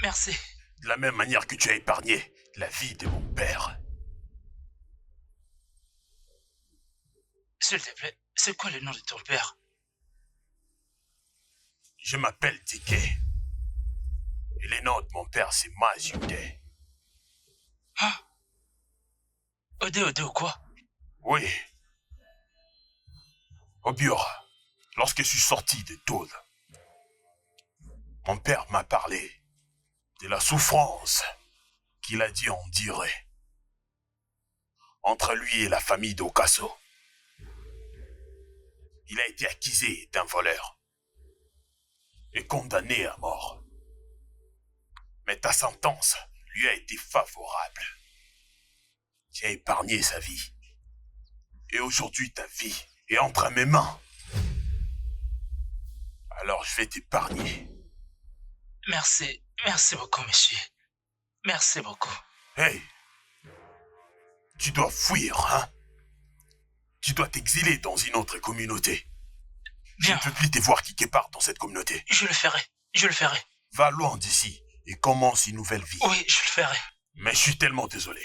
Merci. De la même manière que tu as épargné la vie de mon père. S'il te plaît, c'est quoi le nom de ton père? Je m'appelle Dike. Et le nom de mon père, c'est Mazude. Ah? Ode ou quoi? Oui. Obiora, lorsque je suis sorti de Toul, mon père m'a parlé de la souffrance qu'il a dû endurer entre lui et la famille d'Okaso. Il a été accusé d'un voleur et condamné à mort. Mais ta sentence lui a été favorable. Tu as épargné sa vie. Et aujourd'hui, ta vie est entre mes mains. Alors je vais t'épargner. Merci beaucoup, monsieur. Merci beaucoup. Hey! Tu dois fuir, hein? Tu dois t'exiler dans une autre communauté. Bien. Je ne peux plus te voir quelque part dans cette communauté. Je le ferai. Va loin d'ici et commence une nouvelle vie. Oui, je le ferai. Mais je suis tellement désolé.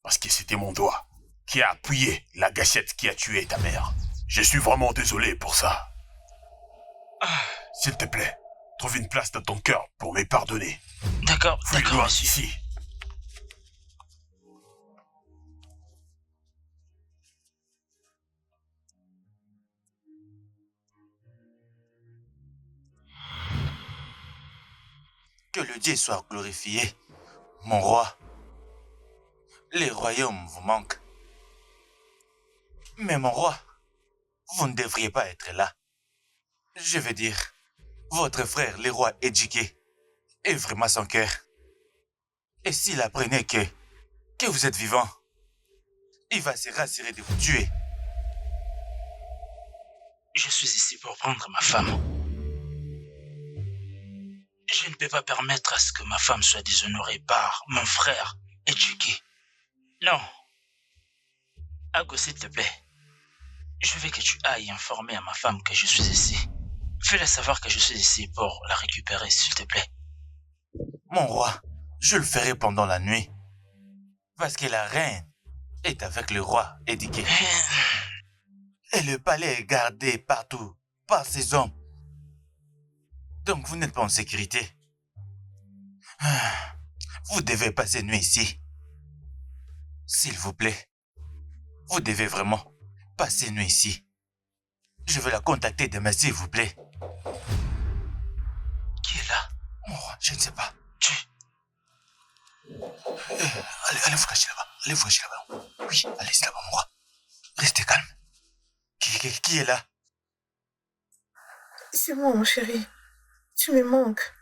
Parce que c'était mon doigt qui a appuyé la gâchette qui a tué ta mère. Je suis vraiment désolé pour ça. S'il te plaît, trouve une place dans ton cœur pour me pardonner. D'accord, Fuis-moi monsieur. d'ici. Que le Dieu soit glorifié, mon roi. Les royaumes vous manquent. Mais mon roi, vous ne devriez pas être là. Je veux dire, votre frère, le roi Ejike, est vraiment sans cœur. Et s'il apprenait que vous êtes vivant, il va se rassurer de vous tuer. Je suis ici pour prendre ma femme. Je ne peux pas permettre à ce que ma femme soit déshonorée par mon frère Ejike. Non. Ago, s'il te plaît. Je veux que tu ailles informer à ma femme que je suis ici. Fais-la savoir que je suis ici pour la récupérer, s'il te plaît. Mon roi, je le ferai pendant la nuit. Parce que la reine est avec le roi Ejike. Et le palais est gardé partout par ses hommes. Donc vous n'êtes pas en sécurité. Vous devez passer une nuit ici. S'il vous plaît. Vous devez vraiment passer une nuit ici. Je vais la contacter demain, s'il vous plaît. Qui est là? Mon roi, je ne sais pas. Allez vous cacher là-bas. Allez vous cacher là-bas. Oui, allez là-bas, mon roi. Restez calme. Qui est là? C'est moi, mon chéri. Tu me manques.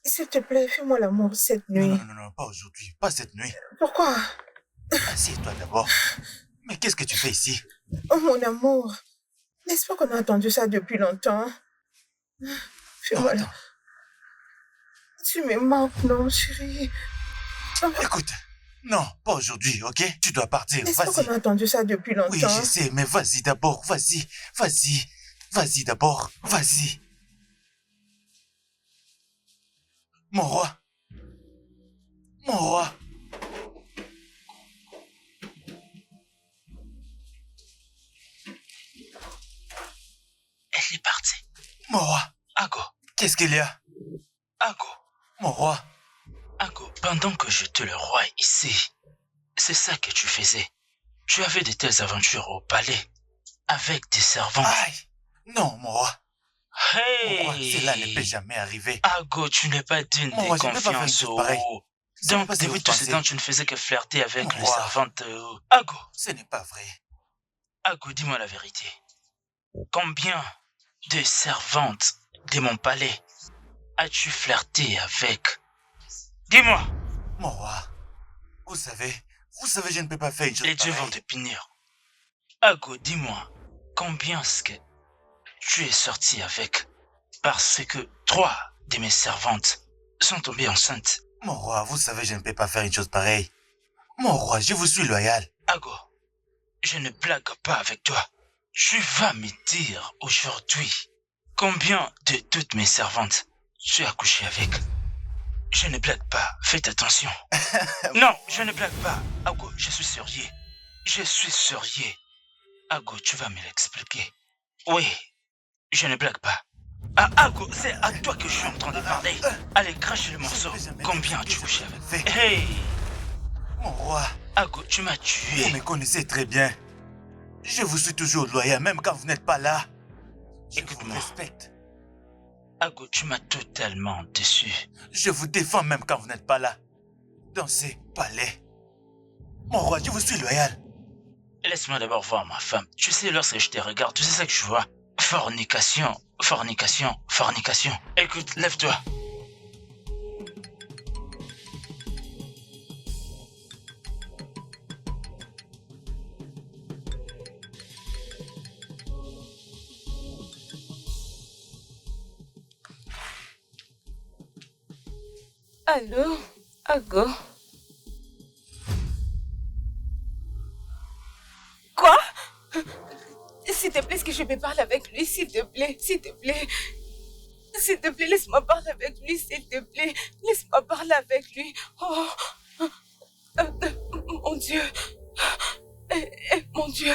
S'il te plaît, fais-moi l'amour cette nuit. Non, pas aujourd'hui. Pas cette nuit. Pourquoi? Assieds-toi d'abord. Mais qu'est-ce que tu fais ici? Oh, mon amour. N'est-ce pas qu'on a entendu ça depuis longtemps? Fais-moi l'amour. Tu me manques, non, chérie? Écoute, non, pas aujourd'hui, ok? Tu dois partir, N'est-ce pas vas-y. qu'on a entendu ça depuis longtemps? Oui, je sais, mais vas-y d'abord, vas-y. Vas-y d'abord, vas-y. Mon roi. Elle est partie. Mon roi. Ago. Qu'est-ce qu'il y a? Ago. Mon roi. Ago, pendant que j'étais le roi ici, c'est ça que tu faisais. Tu avais de telles aventures au palais, avec des servants. Aïe. Non, mon roi. Hey! Mon roi, cela ne peut jamais arriver. Ago, tu n'es pas digne Mon de roi, je ne peux pas faire une confiance. chose pareille. Donc, depuis tout ce temps, tu ne faisais que flirter avec les servantes. Ago. Ce n'est pas vrai. Ago, dis-moi la vérité. Combien de servantes de mon palais as-tu flirté avec? Dis-moi. Mon roi, vous savez, je ne peux pas faire une chose Les dieux pareille. vont te punir. Ago, dis-moi, combien est-ce que tu es sorti avec? Parce que 3 de mes servantes sont tombées enceintes. Mon roi, vous savez, je ne peux pas faire une chose pareille. Mon roi, je vous suis loyal. Ago, je ne blague pas avec toi. Tu vas me dire aujourd'hui combien de toutes mes servantes tu as couché avec. Je ne blague pas, faites attention. Non, je ne blague pas. Ago, je suis sérieux. Je suis sérieux. Ago, tu vas me l'expliquer. Oui, je ne blague pas. Ah, Ago, c'est à toi que je suis en train de parler. Allez, crache le morceau. Combien as-tu couché avec? Hey! Mon roi. Ago, tu m'as tué. Vous me connaissez très bien. Je vous suis toujours loyal, même quand vous n'êtes pas là. Écoute-moi. Je vous respecte. Ago, tu m'as totalement déçu. Je vous défends même quand vous n'êtes pas là. Dans ces palais. Mon roi, je vous suis loyal. Laisse-moi d'abord voir ma femme. Tu sais, lorsque je te regarde, tu sais ce que je vois? Fornication, fornication, fornication. Écoute, lève-toi. Allô, Ago? Quoi? S'il te plaît, est-ce que je peux parler avec lui? S'il te plaît, s'il te plaît. S'il te plaît, laisse-moi parler avec lui, s'il te plaît. Laisse-moi parler avec lui. Oh, mon Dieu. Mon Dieu.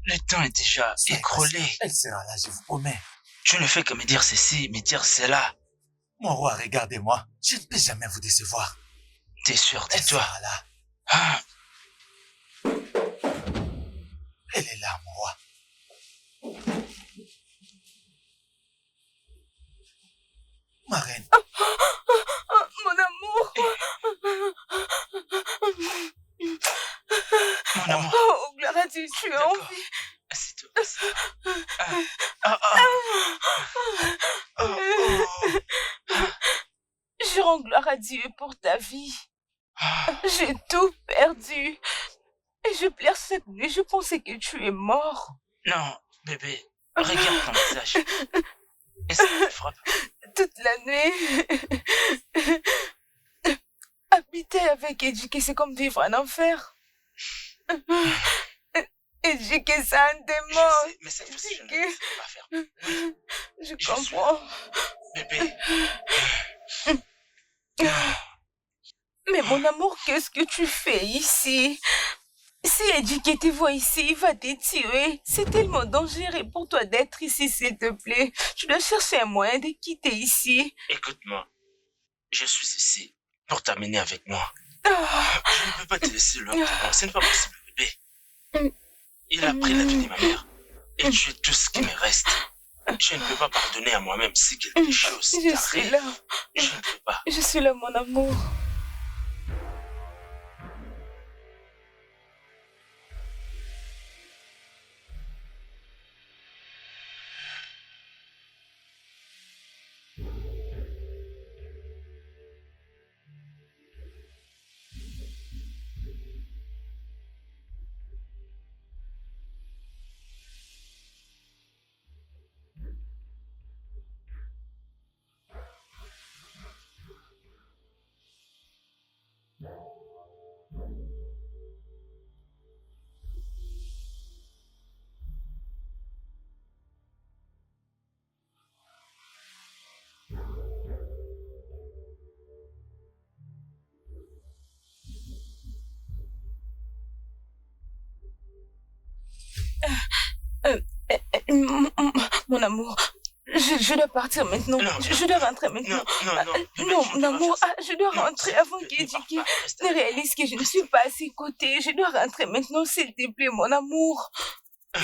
Le temps est déjà écroulé. Elle sera là, je vous promets. Tu ne fais que me dire ceci, me dire cela. Mon roi, regardez-moi. Je ne peux jamais vous décevoir. T'es sûr, Elle tais-toi. sera là. Ah, Elle est là, mon roi. Ma reine. Mon amour. mon amour. Oh, gloire à Dieu, tu es en D'accord. vie. Assieds-toi. Je rends gloire à Dieu pour ta vie. J'ai tout perdu. Et je pleure cette nuit, je pensais que tu es mort. Non, bébé, regarde ton visage. Est-ce que tu frappes? Toute la nuit. Habiter avec Edjike, c'est comme vivre un enfer. Edjike, c'est un démon. Je sais, mais cette fois-ci, je ne le laisserai pas faire. Oui, Je suis comprends. bébé. Mais mon amour, qu'est-ce que tu fais ici? Si Edjike te voit ici, il va te tuer. C'est tellement dangereux pour toi d'être ici, s'il te plaît. Tu dois chercher un moyen de quitter ici. Écoute-moi, je suis ici pour t'amener avec moi. Ah, Je ne peux pas te laisser loin de moi, ce n'est pas possible, bébé. Il a pris la vie de ma mère et tu es tout ce qui me reste. Je ne peux pas pardonner à moi-même si quelque chose Je suis t'arrive. là. Je ne peux pas. Je suis là, mon amour. Mon amour, je dois partir maintenant. Non, Je dois rentrer maintenant. Non, mon amour, je dois rentrer avant qu'Ejike ne réalise que je ne suis pas à ses côtés. Je dois rentrer maintenant, s'il te plaît, mon amour.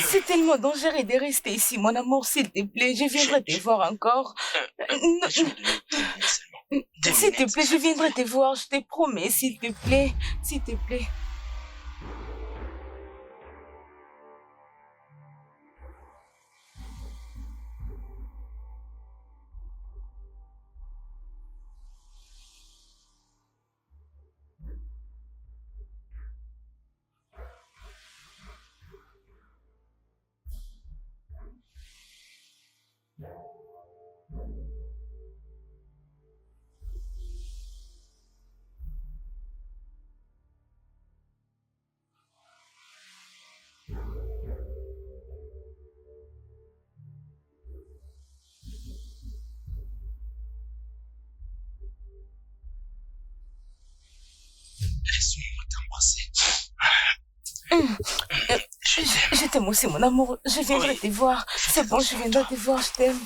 C'est tellement dangereux de rester ici, mon amour, s'il te plaît. Je viendrai te voir encore. Laisse-moi donner 2 minutes seulement. 2 S'il te minutes. plaît, je viendrai te voir, je te promets, s'il te plaît. S'il te plaît. Laisse-moi t'embrasser. Je t'aime. Je t'aime aussi, mon amour. Je viendrai Oui. te voir. C'est bon, je viendrai te voir, je t'aime.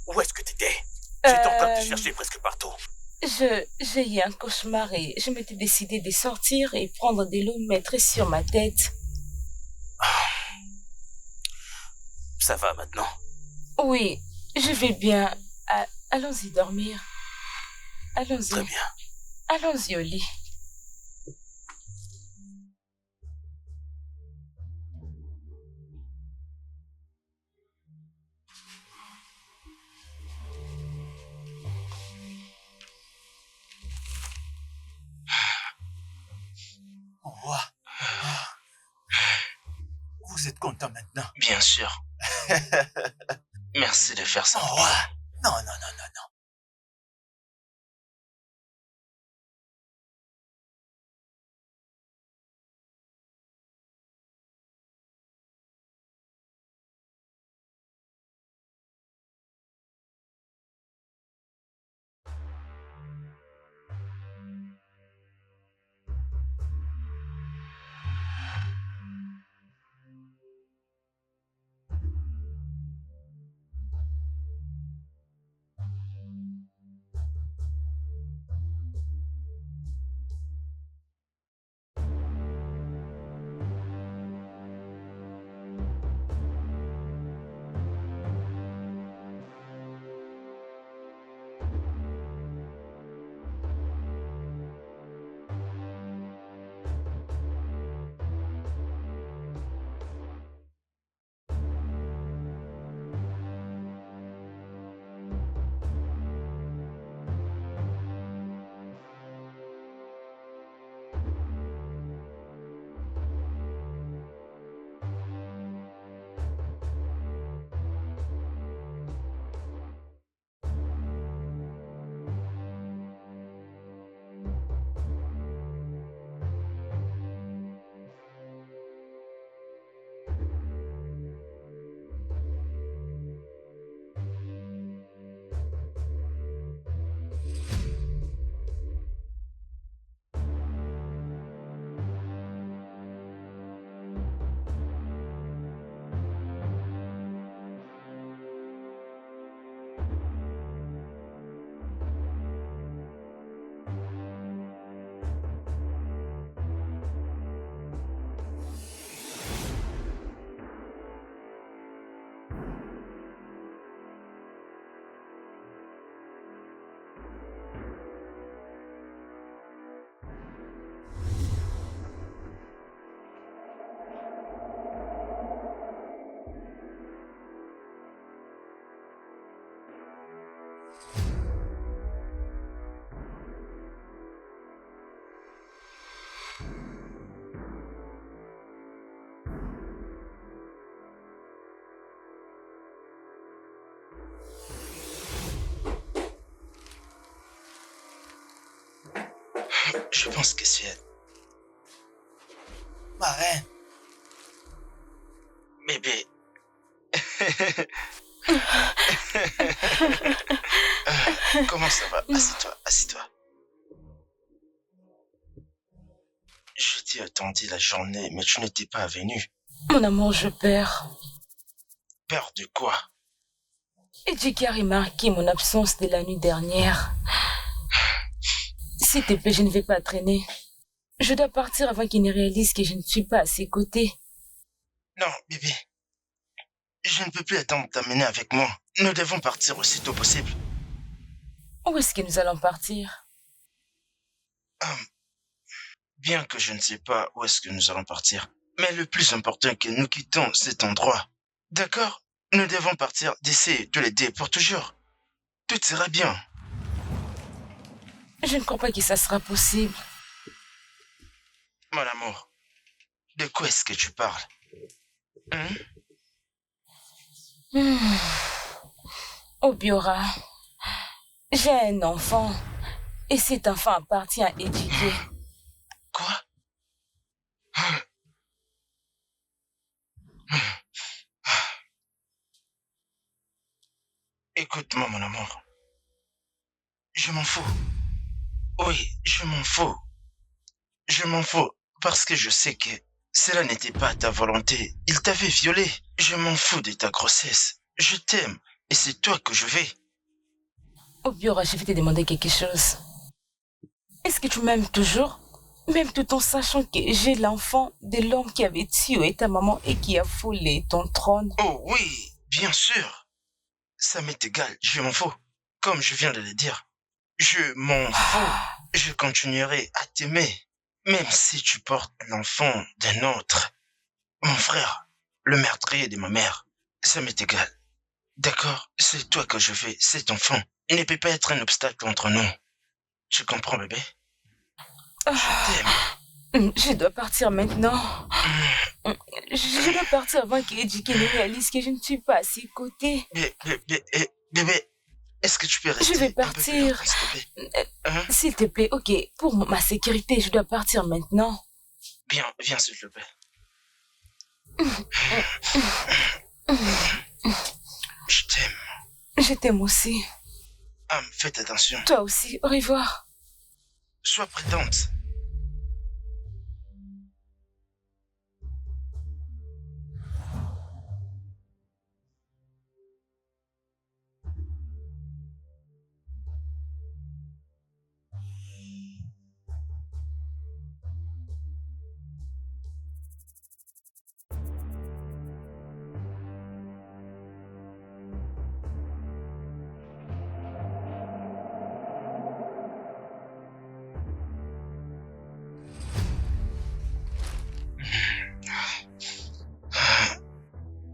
Où est-ce que t'étais? J'étais en train de te chercher presque partout. J'ai eu un cauchemar et je m'étais décidé de sortir et prendre de l'eau mettre sur ma tête. Ça va maintenant? Oui, je vais bien. Allons-y dormir. Allons-y. Très bien. Allons-y au lit. Mon roi. Vous êtes content maintenant? Bien sûr. Merci de faire ça. Mon roi. Non, non, non, non, non. Je pense que c'est elle. Ma reine. Bébé. Comment ça va? Assieds-toi, assieds-toi. Je t'ai attendu la journée, mais tu n'étais pas venu. Mon amour, je perds. Peur de quoi? Ejike a remarqué mon absence de la nuit dernière. S'il te plaît, je ne vais pas traîner. Je dois partir avant qu'il ne réalise que je ne suis pas à ses côtés. Non, bébé. Je ne peux plus attendre de t'amener avec moi. Nous devons partir aussitôt possible. Où est-ce que nous allons partir? Bien que je ne sais pas où est-ce que nous allons partir. Mais le plus important est que nous quittons cet endroit. D'accord? Nous devons partir d'ici tous les deux pour toujours. Tout sera bien. Je ne crois pas que ça sera possible. Mon amour, de quoi est-ce que tu parles? Obiora, j'ai un enfant et cet enfant appartient à Ejike. Quoi? Écoute-moi, mon amour. Je m'en fous. Oui, je m'en fous. Je m'en fous parce que je sais que cela n'était pas ta volonté. Il t'avait violé. Je m'en fous de ta grossesse. Je t'aime et c'est toi que je vais. Obiora, je vais te demander quelque chose. Est-ce que tu m'aimes toujours? Même tout en sachant que j'ai l'enfant de l'homme qui avait tué ta maman et qui a volé ton trône. Oh oui, bien sûr. Ça m'est égal, je m'en fous. Comme je viens de le dire, je m'en fous. Je continuerai à t'aimer, même si tu portes l'enfant d'un autre. Mon frère, le meurtrier de ma mère, ça m'est égal. D'accord, c'est toi que je veux, cet enfant. Il ne peut pas être un obstacle entre nous. Tu comprends, bébé? Je t'aime. Je dois partir maintenant. Je dois partir avant qu'Ejike ne réalise que je ne suis pas à ses côtés. Bébé, est-ce que tu peux rester? Je vais partir. S'il te plaît, ok. Pour ma sécurité, je dois partir maintenant. Viens, s'il te plaît. Je t'aime. Je t'aime aussi. Faites attention. Toi aussi. Au revoir. Sois prudente.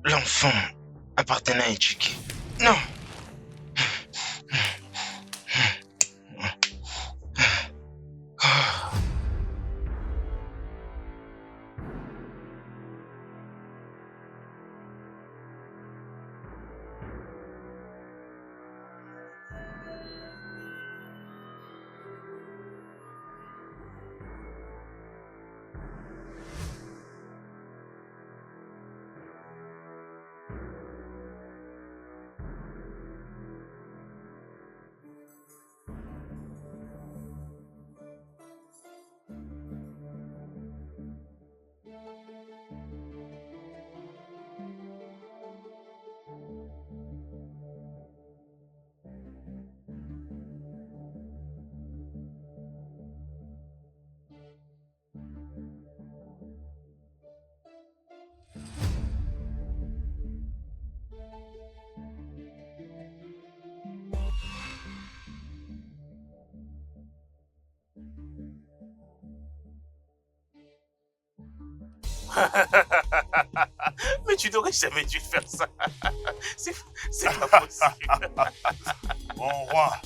L'enfant appartenait à Ejike. Non! Mais tu n'aurais jamais dû faire ça. C'est pas possible. Mon roi.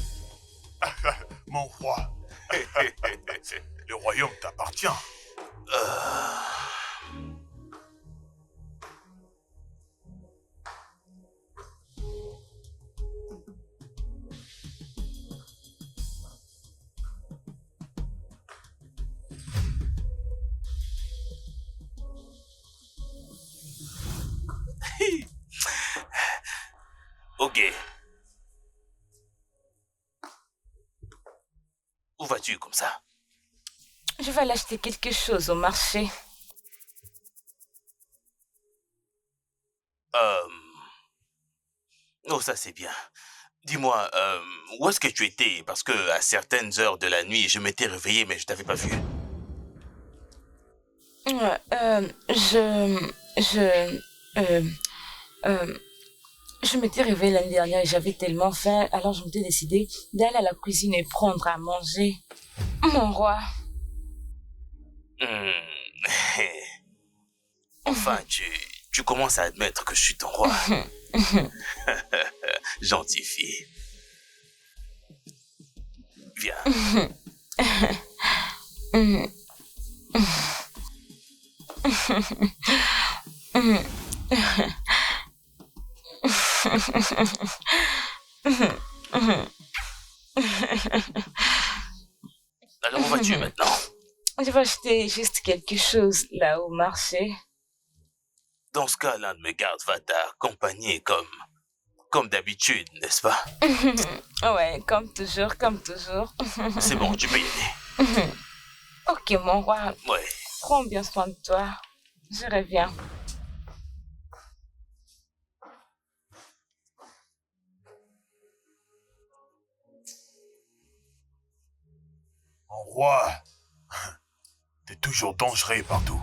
Mon roi. Le royaume t'appartient. fatigué. Où vas-tu comme ça? Je vais aller acheter quelque chose au marché. Oh, ça c'est bien. Dis-moi, où est-ce que tu étais? Parce que à certaines heures de la nuit, je m'étais réveillé, mais je t'avais pas vu. Je m'étais réveillée l'année dernière et j'avais tellement faim, alors je m'étais décidée d'aller à la cuisine et prendre à manger. Mon roi. Enfin, tu commences à admettre que je suis ton roi. Gentille fille. Viens. Alors où vas-tu maintenant? Je vais acheter juste quelque chose là au marché. Dans ce cas, l'un de mes gardes va t'accompagner comme d'habitude, n'est-ce pas? Ouais, comme toujours, comme toujours. C'est bon, tu peux y aller. Ok, mon roi. Ouais. Prends bien soin de toi. Je reviens. Mon roi, t'es toujours dangereux partout.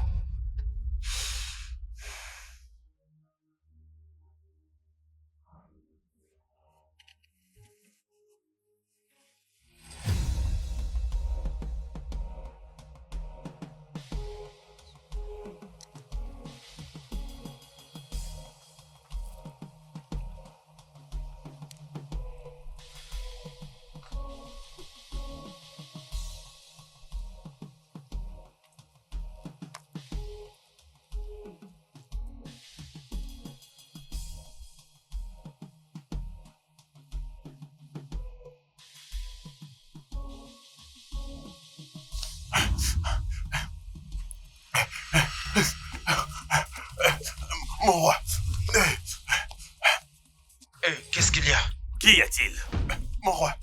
Mon roi. Qu'est-ce qu'il y a? Qu'y a-t-il? Mon roi.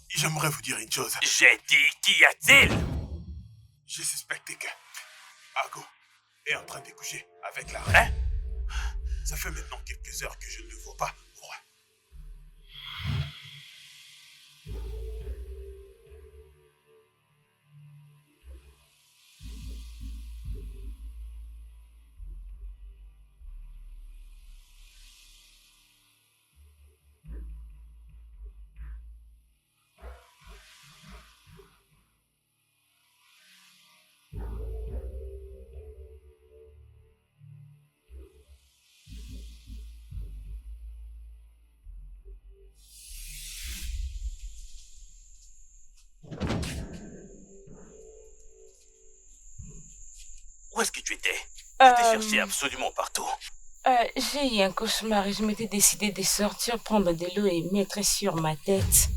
J'aimerais vous dire une chose. J'ai dit, qu'y a-t-il? J'ai suspecté que Ago est en train de coucher avec la reine. Ça fait maintenant quelques heures que je ne le vois pas, mon roi. Où est-ce que tu étais? Je t'ai cherché absolument partout. J'ai eu un cauchemar et je m'étais décidée de sortir, prendre de l'eau et mettre sur ma tête.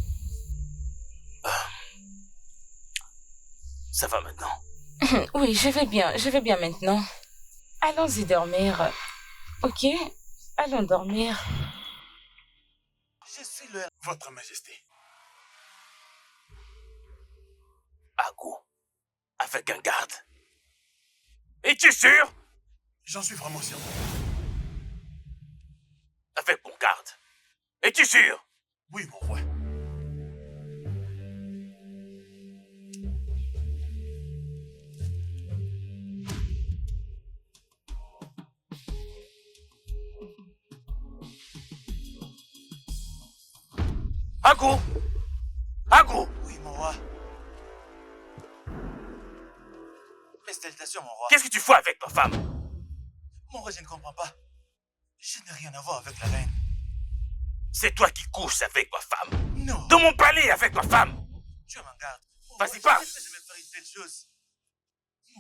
Ça va maintenant? Oui, je vais bien maintenant. Allons-y dormir. Ok? Allons dormir. Je suis Votre Majesté. Ago, avec un garde. Es-tu sûr? J'en suis vraiment sûr. Avec mon garde. Es-tu sûr? Oui, mon roi. Ago! Ago! Oui, mon roi. Mes salutations, mon roi. Qu'est-ce que tu fais avec ma femme? Mon roi, je ne comprends pas. Je n'ai rien à voir avec la reine. C'est toi qui couches avec ma femme. Non. Dans mon palais avec ma femme. Tu m'en gardes. Vas-y, parle. Je ne vais faire une telle chose.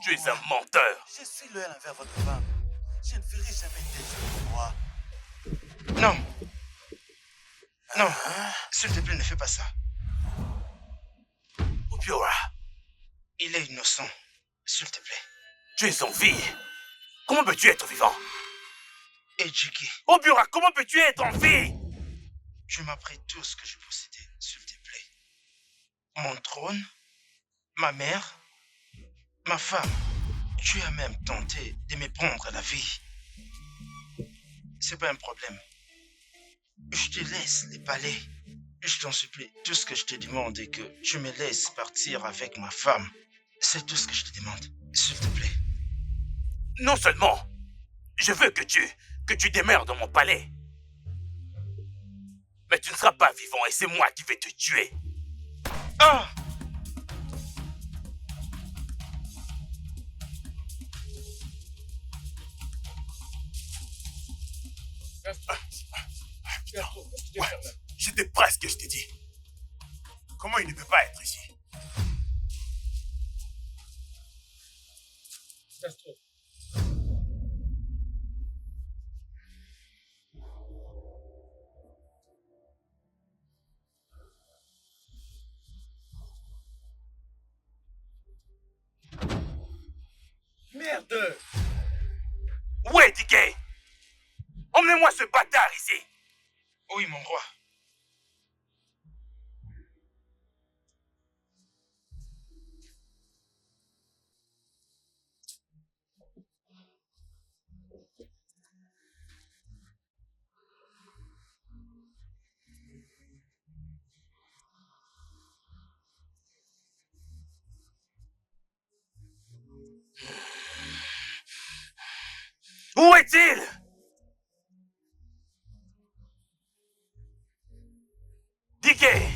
Tu es un menteur. Je suis loyal envers votre femme. Je ne ferai jamais une telle chose, mon roi. Non. Non. S'il te plaît, ne fais pas ça. Obiora, Il est innocent. S'il te plaît. tu es en vie. Comment peux-tu être vivant? Et Jiki. Obiora, comment peux-tu être en vie? tu m'as pris tout ce que je possédais, s'il te plaît. Mon trône, ma mère, ma femme. Tu as même tenté de me prendre la vie. C'est pas un problème. Je te laisse les palais. Je t'en supplie, tout ce que je te demande est que tu me laisses partir avec ma femme. C'est tout ce que je te demande, s'il te plaît. Non seulement, je veux que tu demeures dans mon palais. Mais tu ne seras pas vivant et c'est moi qui vais te tuer. Ah! Ouais, j'étais presque, je t'ai dit. Comment il ne peut pas être ici? Castro. Merde! Où est Dickey? Emmenez-moi ce bâtard ici. Oui, mon roi. Où est-il? Dickey!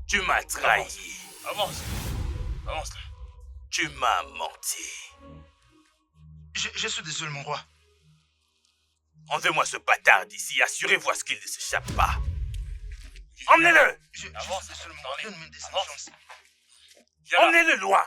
Tu m'as trahi. Avance. Avance. Tu m'as menti. Je suis désolé, mon roi. Enlevez-moi ce bâtard d'ici. Assurez-vous à ce qu'il ne s'échappe pas. Emmenez-le! Je suis désolé, mon roi. Donne-moi une deuxième chance. Emmenez-le loin.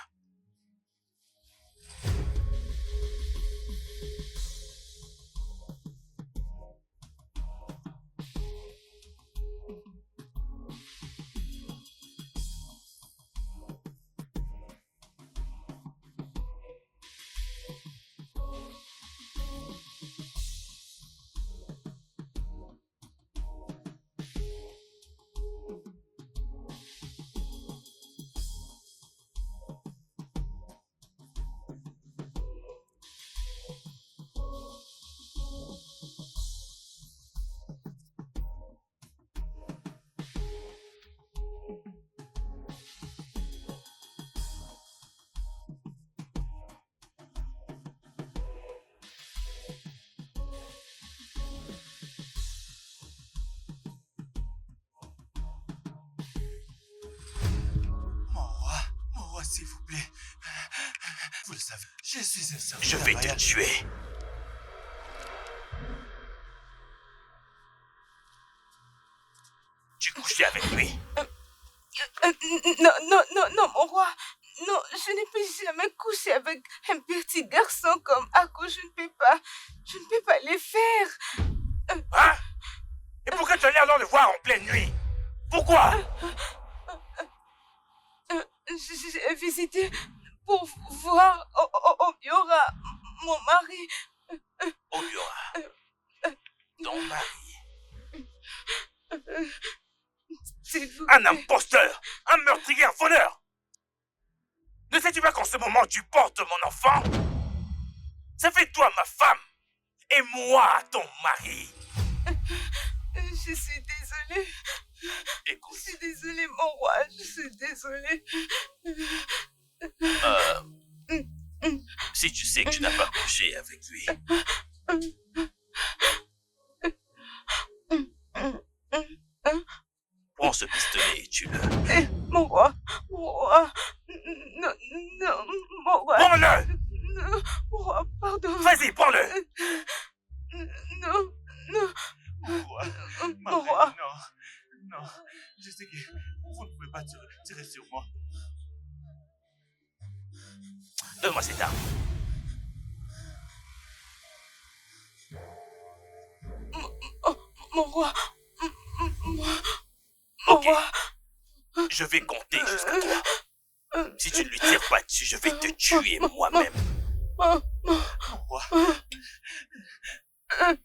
S'il vous plaît. Vous le savez, je suis un serviteur. Je vais te tuer. Tu couchais avec lui. Non, mon roi. Non, je ne peux jamais coucher avec un petit garçon comme Ako. Je ne peux pas le faire. Hein? Et pourquoi tu as l'air de le voir en pleine nuit? Pourquoi? J'ai visité pour voir Obiora, mon mari. Obiora, ton mari. S'il vous Un plaît. imposteur, un meurtrier, un voleur. Ne sais-tu pas qu'en ce moment tu portes mon enfant? Ça fait toi ma femme et moi ton mari. Je suis désolée. Écoute. Je suis désolée, mon roi. Je suis désolée. Si tu sais que tu n'as pas couché avec lui, prends ce pistolet et tue-le. Mon roi. Non, mon roi. Prends-le! Non, mon roi, pardon. Vas-y, prends-le! Non. Mon roi. Non. Je sais que vous ne pouvez pas tirer sur moi. Donne-moi cette arme. Mon roi. Ok. Je vais compter jusqu'à 3. Si tu ne lui tires pas dessus, je vais te tuer moi-même. Mon roi. Hein?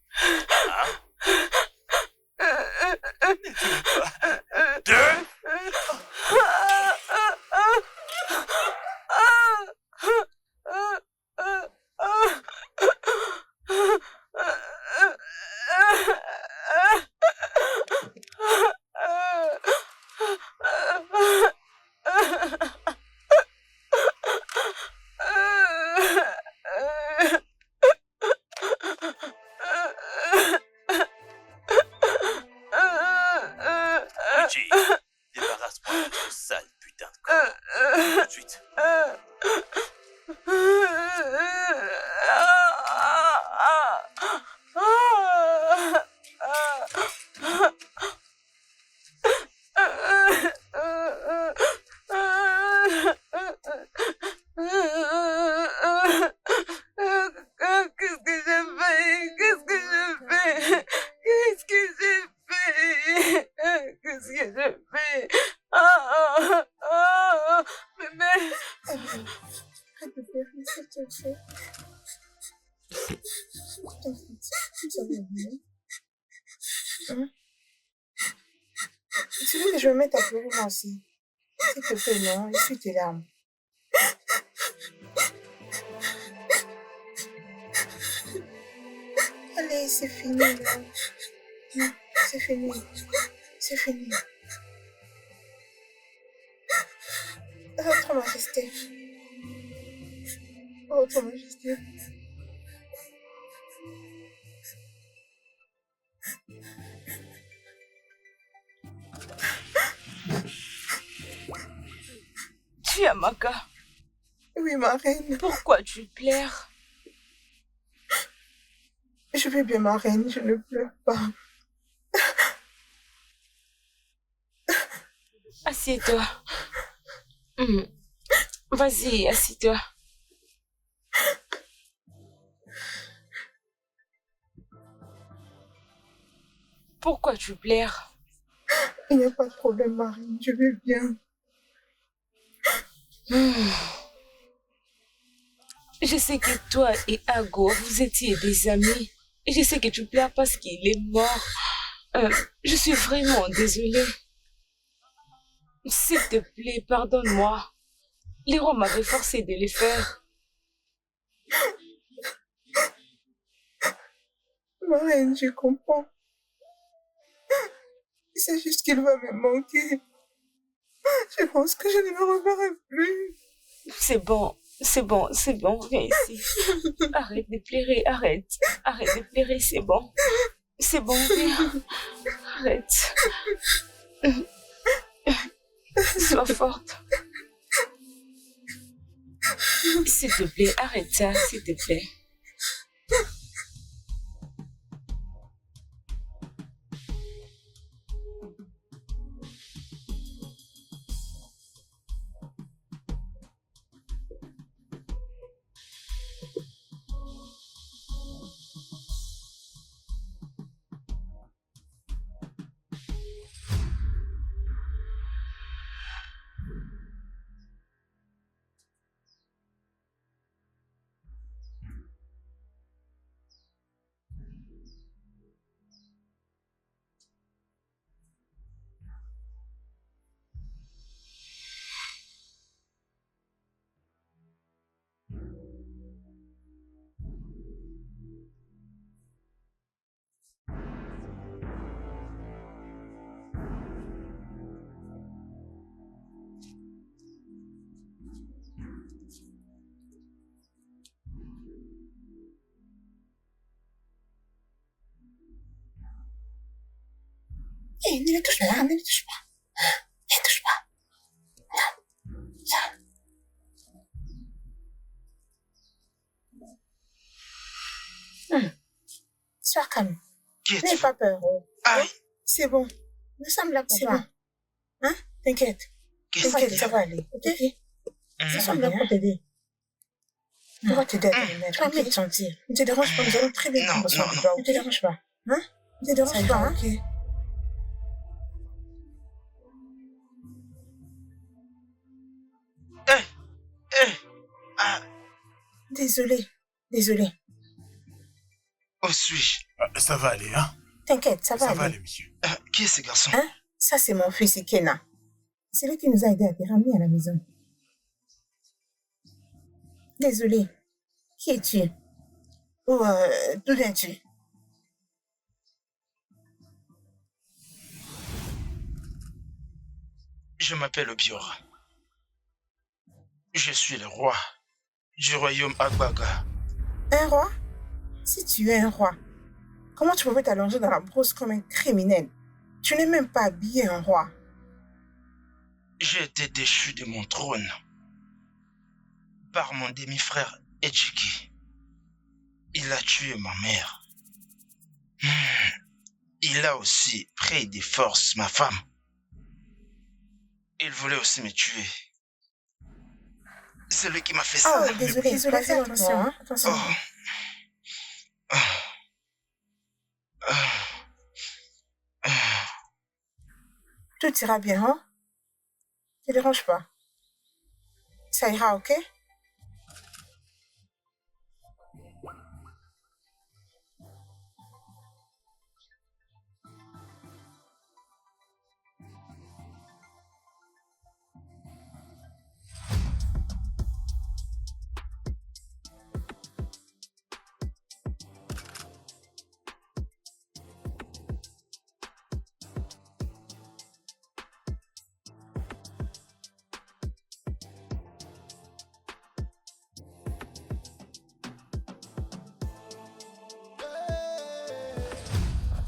Tu veux que je me mette à pleurer moi aussi? S'il te plaît, non, essuie tes larmes. Allez, c'est fini, là. Non, c'est fini. C'est fini. Votre Majesté. Votre Majesté. Chiamaka. Oui, ma reine. Pourquoi tu pleures? Je vais bien, ma reine, je ne pleure pas. Assieds-toi. Vas-y, assieds-toi. Pourquoi tu pleures? Il n'y a pas de problème, ma reine, je vais bien. Je sais que toi et Ago, vous étiez des amis. Et je sais que tu pleures parce qu'il est mort. Je suis vraiment désolée. S'il te plaît, pardonne-moi. Les rois m'avaient forcé de le faire. Ma reine, je comprends. C'est juste qu'il va me manquer. Je pense que je ne le reverrai plus. C'est bon, viens ici. Arrête de pleurer, arrête de pleurer, c'est bon. C'est bon, viens. Arrête. Sois forte. S'il te plaît, arrête ça, s'il te plaît. Ne le touche pas, ne le touche pas. Ne le touche pas. Non, ça. Sois calme. N'aie pas peur. Aïe. C'est bon. Nous sommes là pour toi. Bon. Hein? T'inquiète. T'inquiète, ça va aller. Ok? Nous sommes là pour t'aider. On va t'aider à te remettre. Tu vas mieux te sentir. Ne te dérange pas, nous allons très bien prendre soin de toi. Ne te dérange pas. Hein? Ne te dérange pas, hein? Ok. Désolé. Où suis-je? Ça va aller, hein? T'inquiète, ça va Ça aller. va aller, monsieur. Qui est ce garçon? Hein? Ça, c'est mon fils Ikena. C'est lui qui nous a aidés à te ramener à la maison. Désolé. Qui es-tu? Ou d'où viens-tu? Je m'appelle Obiora. Je suis le roi du royaume Agbaga. Un roi? Si tu es un roi, comment tu pouvais t'allonger dans la brousse comme un criminel? Tu n'es même pas habillé en roi. J'ai été déchu de mon trône. par mon demi-frère Ejiki. Il a tué ma mère. Il a aussi pris de force ma femme. Il voulait aussi me tuer. C'est lui qui m'a fait ça. Oh, désolé, fais attention, hein. Attention. Tout ira bien, hein? Ne te dérange pas. Ça ira, ok?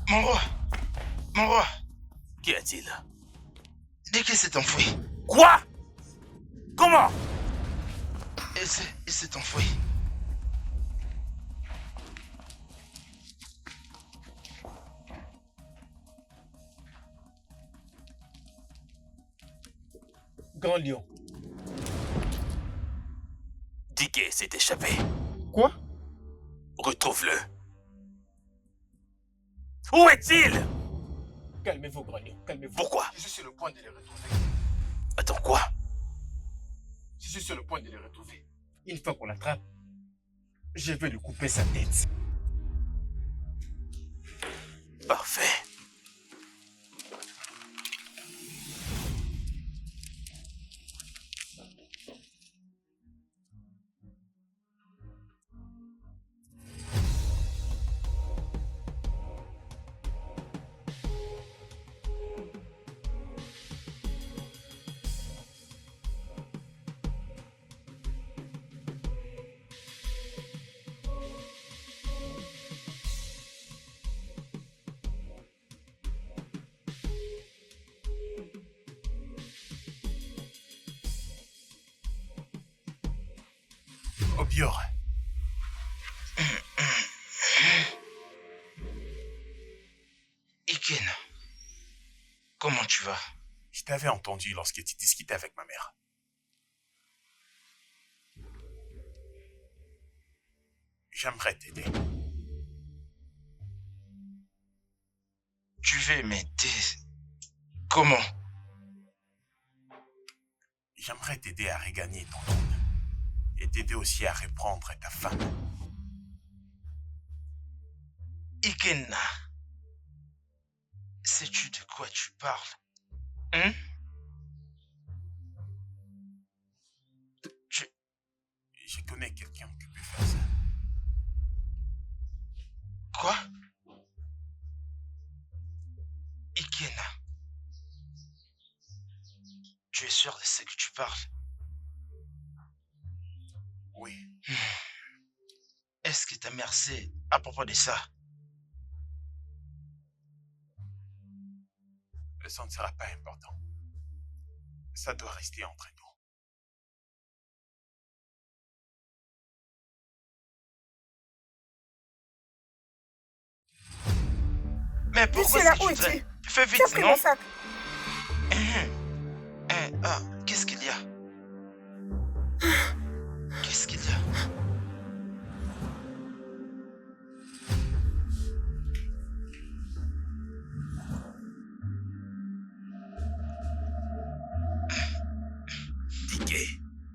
Mon roi, Qu'y a-t-il? dès qu'il s'est enfui. Quoi? Comment? Il s'est enfui. Grand Lion. Diké s'est échappé. Quoi? Retrouve-le. Où est-il? Calmez-vous, Grand Lion, calmez-vous. Pourquoi? Je suis sur le point de les retrouver. Attends, quoi? Je suis sur le point de les retrouver. Une fois qu'on l'attrape, je vais lui couper sa tête. Parfait. Obior. Iken, comment tu vas? Je t'avais entendu lorsque tu discutais avec ma mère. J'aimerais t'aider. Tu veux m'aider? Comment? J'aimerais t'aider à regagner ton trône. Et t'aider aussi à reprendre ta femme. Ikenna, sais-tu de quoi tu parles? Hein? Je connais quelqu'un qui peut faire ça. Quoi? Ikenna, tu es sûr de ce que tu parles? Oui. Est-ce que ta mère sait à propos de ça? Ça ne sera pas important. Ça doit rester entre nous. Mais Je pourquoi suis là, est-ce où que tu es-tu? fais? Fais Tu as vite, pris non? mon sac. Qu'est-ce qu'il y a? Qu'est-ce qu'il y a? Diké.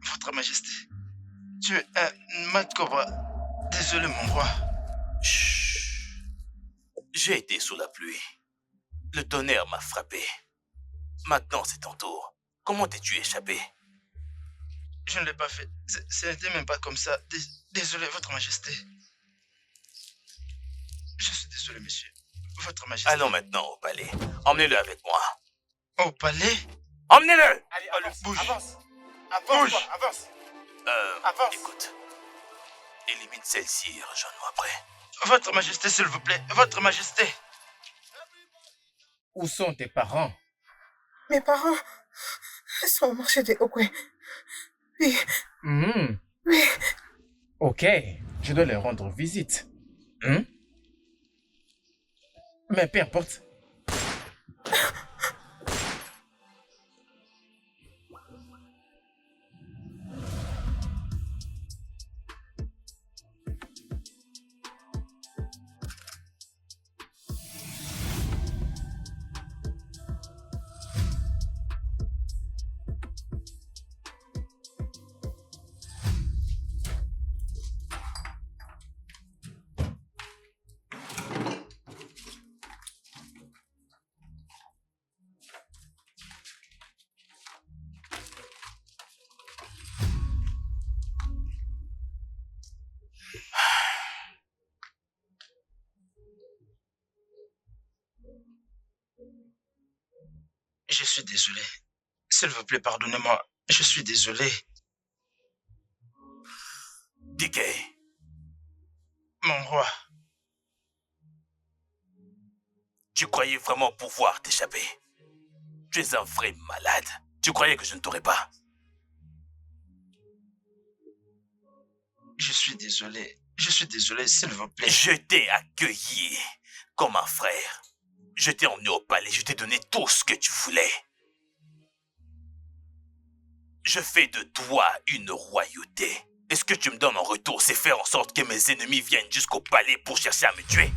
Votre Majesté, tu es un Makobra. Désolé, mon roi. Chut. J'ai été sous la pluie. Le tonnerre m'a frappé. Maintenant, c'est ton tour. Comment t'es-tu échappé? Je ne l'ai pas fait. Ce n'était même pas comme ça. Désolé, Votre Majesté. Je suis désolé, monsieur. Votre Majesté. Allons maintenant au palais. Emmenez-le avec moi. Au palais? Emmenez-le! Allez, Allez, avance, bouge. avance. Bouge. Avance, avance. Avance. Écoute. Élimine celle-ci et rejoins-nous après. Votre Majesté, s'il vous plaît. Votre Majesté. Où sont tes parents? Mes parents sont au marché de Okwe. Oui, Ok, je dois leur rendre visite. Mais peu importe. Je suis désolé. S'il vous plaît, pardonnez-moi. Je suis désolé. DK, Mon roi, tu croyais vraiment pouvoir t'échapper? Tu es un vrai malade. Tu croyais que je ne t'aurais pas? je suis désolé. Je suis désolé, s'il vous plaît. Je t'ai accueilli comme un frère. Je t'ai emmené au palais, je t'ai donné tout ce que tu voulais. Je fais de toi une royauté. Et ce que tu me donnes en retour, c'est faire en sorte que mes ennemis viennent jusqu'au palais pour chercher à me tuer.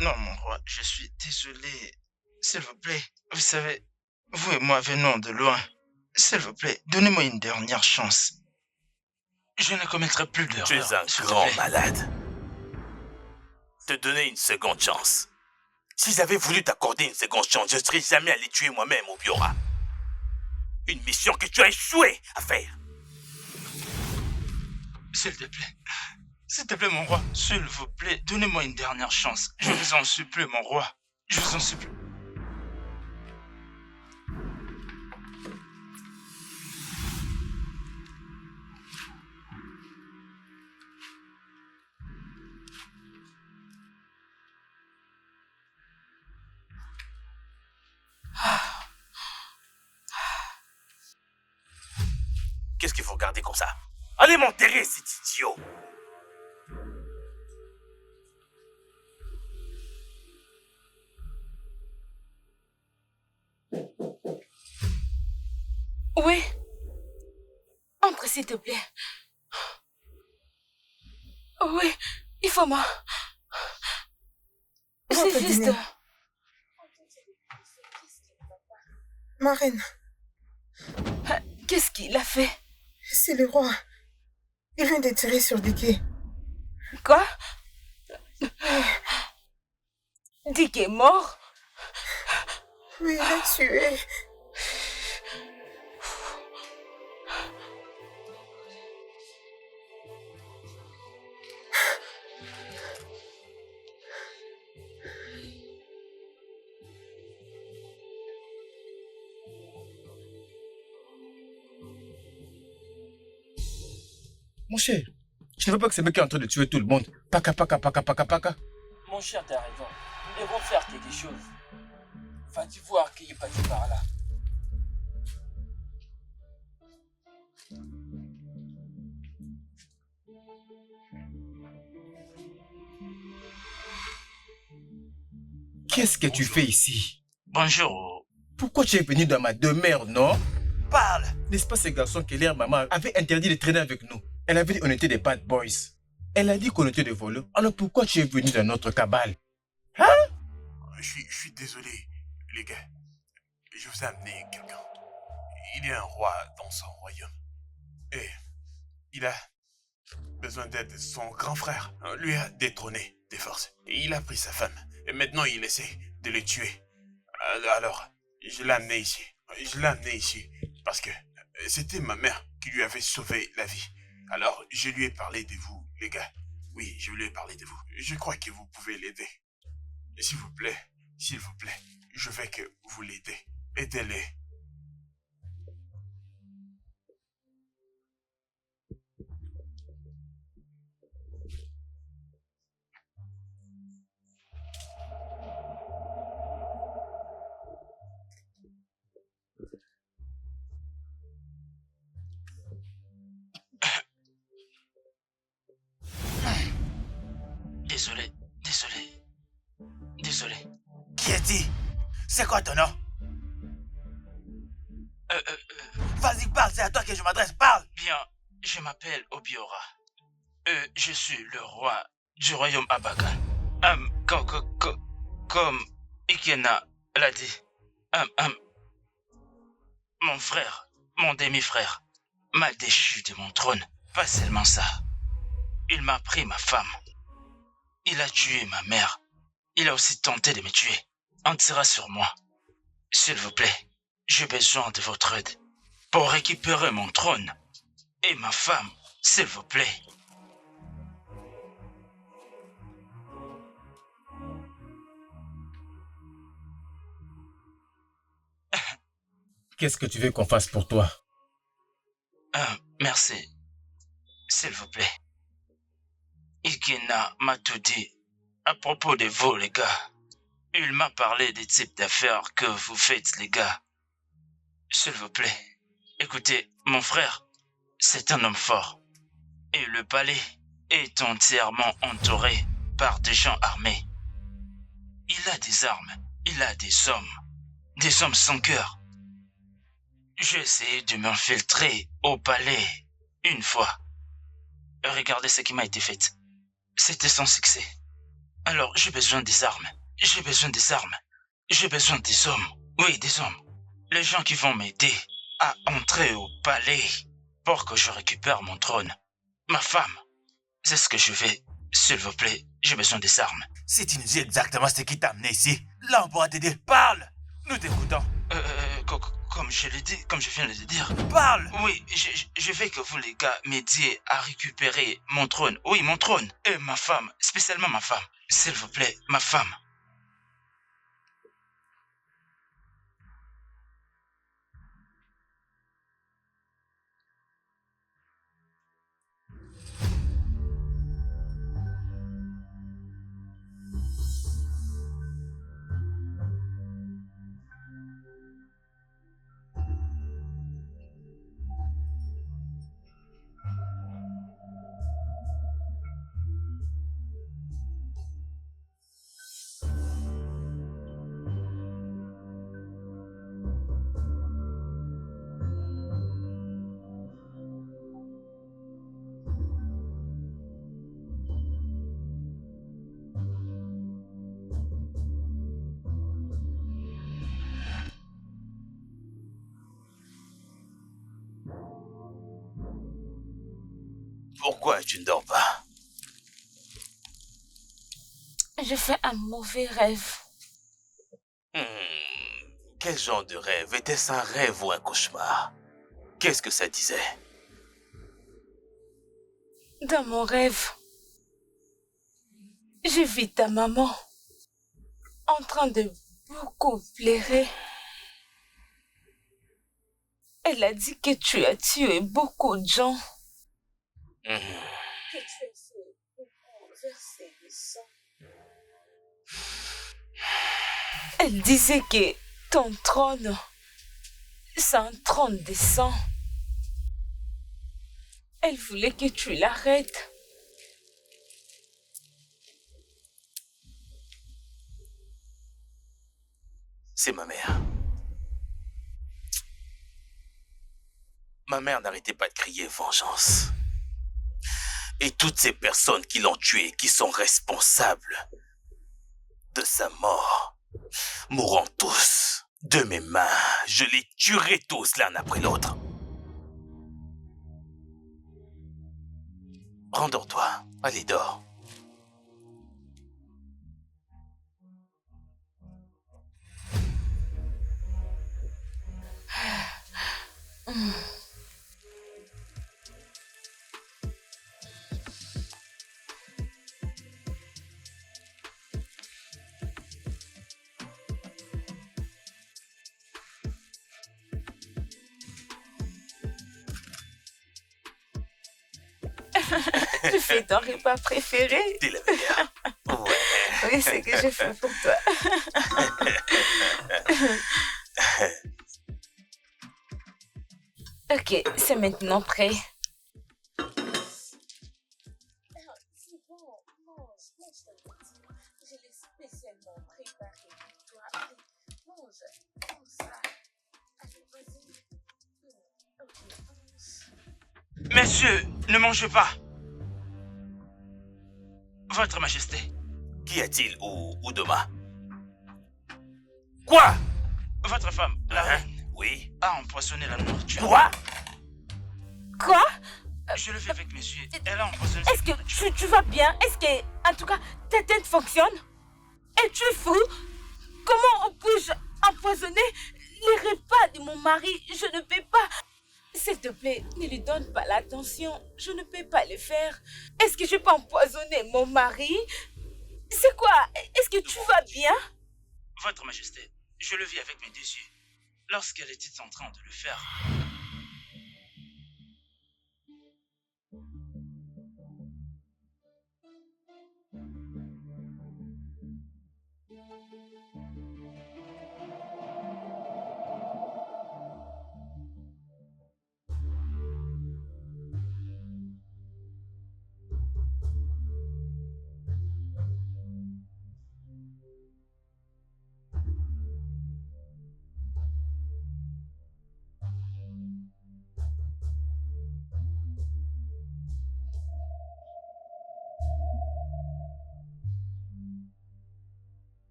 Non, mon roi, je suis désolé. S'il vous plaît, vous savez, vous et moi venons de loin. S'il vous plaît, donnez-moi une dernière chance. Je ne commettrai plus d'erreur. Tu es un grand malade. Te donner une seconde chance. Si j'avais voulu t'accorder une seconde chance, je ne serais jamais allé tuer moi-même au Biora. Une mission que tu as échoué à faire. S'il te plaît, mon roi, s'il vous plaît, donnez-moi une dernière chance. Je vous en supplie, mon roi. Je vous en supplie. Qu'est-ce qu'il faut regarder comme ça? Allez m'enterrer, cet idiot! Oui. Entre, s'il te plaît. Oui, il faut moi. C'est Votre juste... dîner. Ma reine, Qu'est-ce qu'il a fait? c'est le roi. Il vient de tirer sur Dicky. Quoi? Dick est mort? Oui, il l'a tué. Mon cher, je ne veux pas que ce mec est en train de tuer tout le monde. Paka, paka, paka, paka, paka. Mon cher, t'as raison. Nous devons faire quelque chose. Vas-tu voir qui est passé par là? Qu'est-ce que tu fais ici? Bonjour. Pourquoi tu es venu dans ma demeure, non? Parle! N'est-ce pas ce garçon que leur maman avait interdit de traîner avec nous? Elle avait dit qu'on était des bad boys. Elle a dit qu'on était des voleurs. Alors pourquoi tu es venu dans notre cabale? Hein? Je suis désolé, les gars. Je vous ai amené quelqu'un. Il est un roi dans son royaume. Et il a besoin d'aide. Son grand frère lui a détrôné des forces. Et il a pris sa femme. Et maintenant, il essaie de le tuer. Alors, je l'ai amené ici. Je l'ai amené ici parce que c'était ma mère qui lui avait sauvé la vie. Alors, je lui ai parlé de vous, les gars. Oui, je lui ai parlé de vous. Je crois que vous pouvez l'aider. S'il vous plaît, je veux que vous l'aidez. Aidez-les. Désolé, désolé, désolé. Qui es-tu? C'est quoi ton nom? Vas-y, parle, c'est à toi que je m'adresse, parle! Bien, je m'appelle Obiora. Je suis le roi du royaume Abakan. Comme Ikena l'a dit, mon frère, mon demi-frère, m'a déchu de mon trône. Pas seulement ça. Il m'a pris ma femme. Il a tué ma mère. Il a aussi tenté de me tuer. On tirera sur moi. S'il vous plaît, j'ai besoin de votre aide pour récupérer mon trône et ma femme, s'il vous plaît. Qu'est-ce que tu veux qu'on fasse pour toi? Merci. S'il vous plaît. Ikena m'a tout dit à propos de vous, les gars. Il m'a parlé des types d'affaires que vous faites, les gars. S'il vous plaît, écoutez, mon frère, c'est un homme fort. Et le palais est entièrement entouré par des gens armés. Il a des armes, il a des hommes sans cœur. J'ai essayé de m'infiltrer au palais une fois. Regardez ce qui m'a été fait. C'était sans succès. Alors j'ai besoin des armes. J'ai besoin des armes. J'ai besoin des hommes. Oui, des hommes. Les gens qui vont m'aider à entrer au palais pour que je récupère mon trône. Ma femme. C'est ce que je veux. S'il vous plaît, j'ai besoin des armes. Si tu nous dis exactement ce qui t'a amené ici, là on pourra t'aider. Parle! Nous t'écoutons. Comme je l'ai dit, comme je viens de le dire. Parle! Oui, je veux que vous les gars m'aidiez à récupérer mon trône. Oui, mon trône. Et ma femme, spécialement ma femme. S'il vous plaît, ma femme. Pourquoi tu ne dors pas? Je fais un mauvais rêve. Quel genre de rêve? Était-ce un rêve ou un cauchemar? Qu'est-ce que ça disait? Dans mon rêve, j'ai vu ta maman en train de beaucoup pleurer. Elle a dit que tu as tué beaucoup de gens. Que tu as fait beaucoup verser du sang. Elle disait que ton trône, c'est un trône de sang. Elle voulait que tu l'arrêtes. C'est ma mère. Ma mère n'arrêtait pas de crier vengeance. Et toutes ces personnes qui l'ont tué, qui sont responsables de sa mort, mourront tous. De mes mains, je les tuerai tous l'un après l'autre. Rendors-toi. Allez, dors. Tu fais ton repas préféré? T'es la meilleure. Ouais. Oui, c'est que je fais pour toi. Ok, c'est maintenant prêt. bon, mange ta petite. Je l'ai spécialement préparé pour toi. Allez, mange ça. Allez, vas-y. Ok, mange. Messieurs, ne mangez pas. Votre Majesté. Qu'y a-t-il, Udoma? Quoi? Votre femme, la reine, oui, a empoisonné la nourriture. Quoi? Quoi? Je le fais avec messieurs. Elle a empoisonné. Est-ce que tu vas bien? Est-ce que, en tout cas, ta tête fonctionne? Es-tu fou? Comment puis-je empoisonner les repas de mon mari? Je ne peux pas. S'il te plaît, ne lui donne pas l'attention. Je ne peux pas le faire. Est-ce que je peux empoisonner mon mari? C'est quoi? Est-ce que tu vas bien? Votre Majesté, je le vis avec mes deux yeux. Lorsqu'elle était en train de le faire.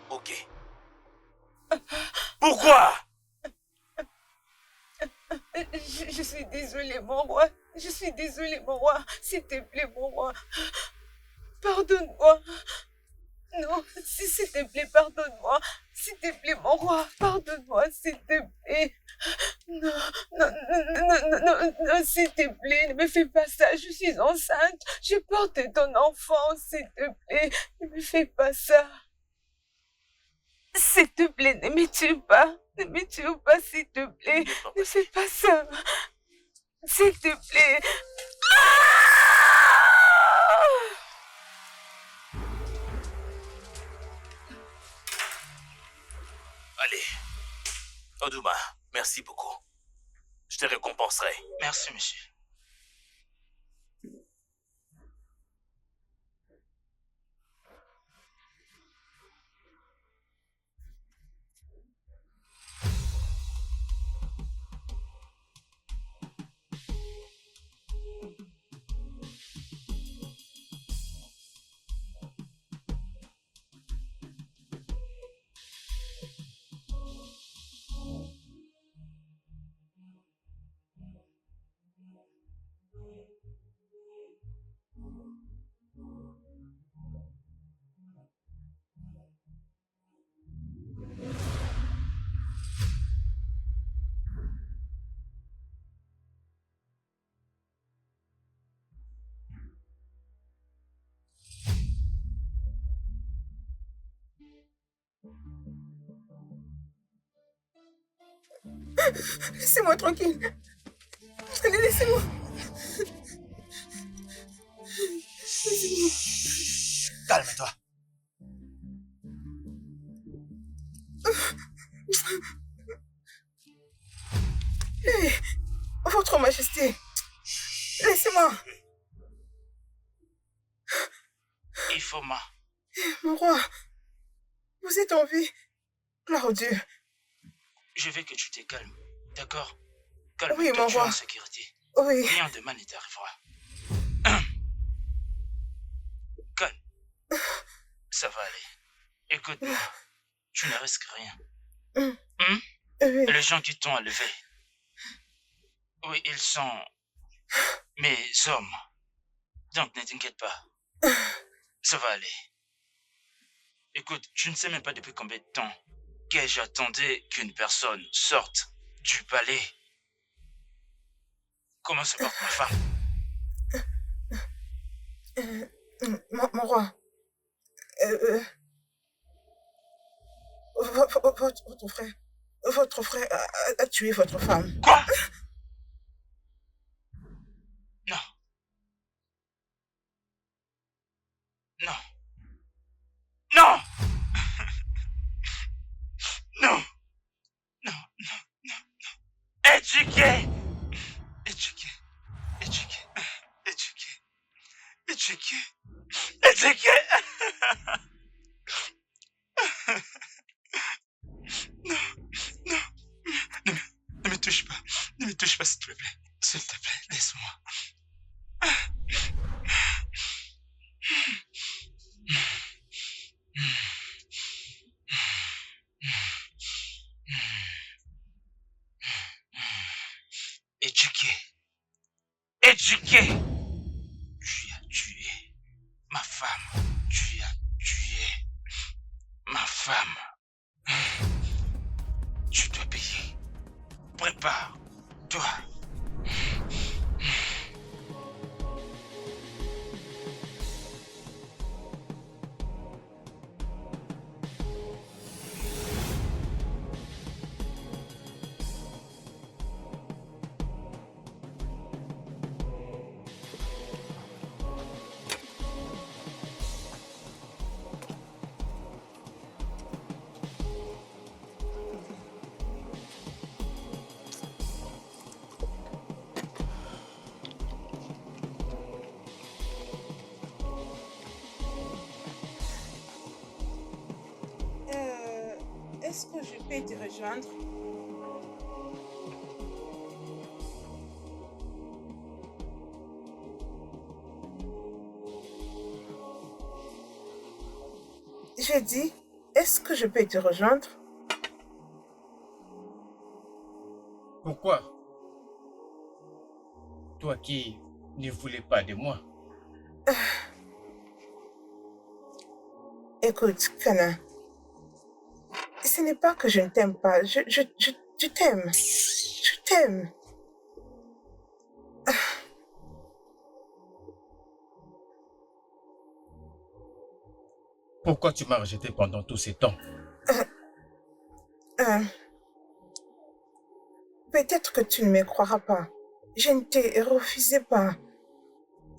Ok. Pourquoi? Je suis désolée, mon roi. Je suis désolée, mon roi. S'il te plaît, mon roi. Pardonne-moi. Non, s'il te plaît, pardonne-moi. S'il te plaît, mon roi, pardonne-moi, s'il te plaît. Non, non, non, s'il te plaît, ne me fais pas ça. Je suis enceinte. Je porte ton enfant, s'il te plaît. Ne me fais pas ça. S'il te plaît, ne me tue pas. Ne me tue pas, s'il te plaît. Ne fais pas ça. S'il te plaît. Allez. Oduma, merci beaucoup. Je te récompenserai. Merci, monsieur. Laissez-moi tranquille. Allez, laissez-moi. Calme-toi. Hey, Votre Majesté, laissez-moi. Ifoma. Mon roi, vous êtes en vie. Gloire au Dieu. Je veux que tu te calmes, d'accord? Calme-toi, Oui, mon tu es roi. en sécurité. Oui. Rien de mal ne t'arrivera. Calme. Ça va aller. Écoute-moi, tu ne risques rien. Oui. Les gens qui t'ont élevé, oui, ils sont mes hommes. Donc ne t'inquiète pas. Ça va aller. Écoute, tu ne sais même pas depuis combien de temps que j'attendais qu'une personne sorte du palais Comment se porte ma femme? Mon roi, votre frère a tué votre femme. Quoi? Non. Non. Non. Non. Non. Éduqué. Éduqué. Éduqué. Éduqué. Éduqué. Éduqué. Non. Non. Ne me touche pas. Ne me touche pas, s'il te plaît. S'il te plaît, laisse-moi. Éduqué. Éduqué. Tu as tué ma femme. Tu as tué ma femme. Tu dois payer. Prépare-toi. Est-ce que je peux te rejoindre? J'ai dit, est-ce que je peux te rejoindre? Pourquoi? Toi qui ne voulais pas de moi. Écoute, Kana, ce n'est pas que je ne t'aime pas, je t'aime. Je t'aime. Pourquoi tu m'as rejeté pendant tous ces temps? Peut-être que tu ne me croiras pas. Je ne t'ai refusé pas.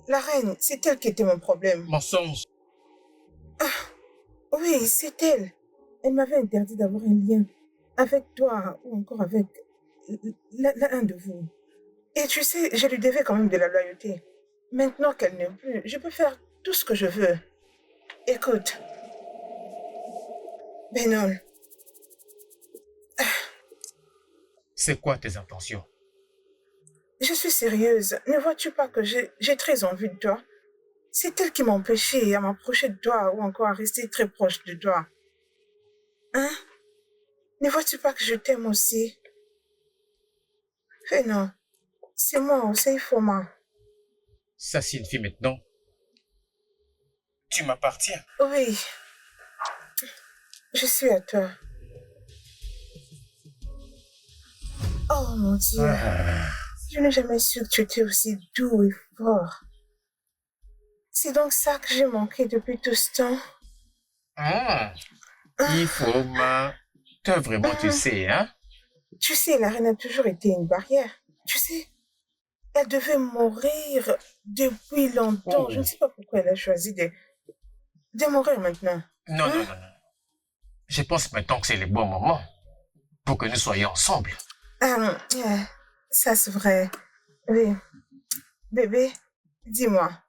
La reine, c'est elle qui était mon problème. Mensonge. Oui, c'est elle. Elle m'avait interdit d'avoir un lien avec toi ou encore avec l'un de vous. Et tu sais, je lui devais quand même de la loyauté. Maintenant qu'elle n'est plus, je peux faire tout ce que je veux. Écoute, Benon. C'est quoi tes intentions? Je suis sérieuse. Ne vois-tu pas que j'ai très envie de toi? C'est elle qui m'a empêché à m'approcher de toi ou encore à rester très proche de toi. Hein? Ne vois-tu pas que je t'aime aussi? Non, c'est moi, c'est Ifoma. Ça signifie maintenant, tu m'appartiens. Oui, je suis à toi. Oh mon Dieu, je n'ai jamais su que tu étais aussi doux et fort. C'est donc ça que j'ai manqué depuis tout ce temps. Ifoma, toi vraiment tu sais, hein? Tu sais, la reine a toujours été une barrière. Tu sais, elle devait mourir depuis longtemps. Oh. Je ne sais pas pourquoi elle a choisi de mourir maintenant. Non. Je pense maintenant que c'est le bon moment pour que nous soyons ensemble. Ça c'est vrai. Oui. Bébé, dis-moi,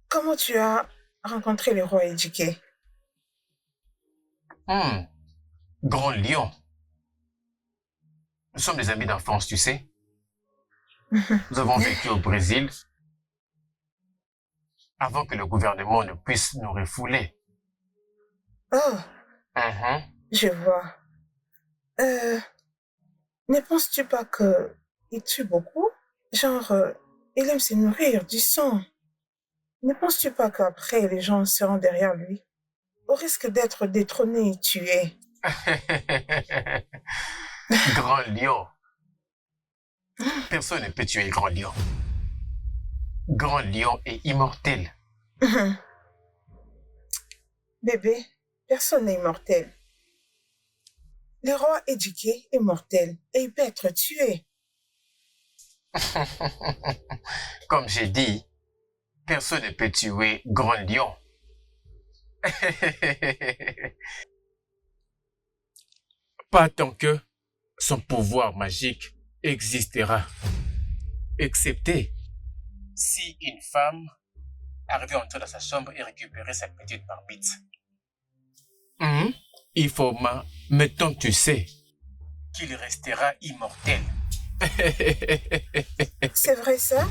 comment tu as rencontré le roi éduqué? Grand lion. Nous sommes des amis d'enfance, tu sais. Nous avons vécu au Brésil avant que le gouvernement ne puisse nous refouler. Oh, je vois. Ne penses-tu pas qu'il tue beaucoup? Genre, il aime se nourrir du sang. Ne penses-tu pas qu'après, les gens seront derrière lui, au risque d'être détrônés et tués? Grand lion. Personne ne peut tuer Grand Lion. Grand Lion est immortel. Bébé, personne n'est immortel. Le roi éduqué est mortel et il peut être tué. Comme j'ai dit, personne ne peut tuer Grand Lion. Pas tant que son pouvoir magique existera. Excepté si une femme arrivait à entrer dans sa chambre et récupérer sa petite barbite. Ifoma, maintenant tu sais qu'il restera immortel. C'est vrai ça?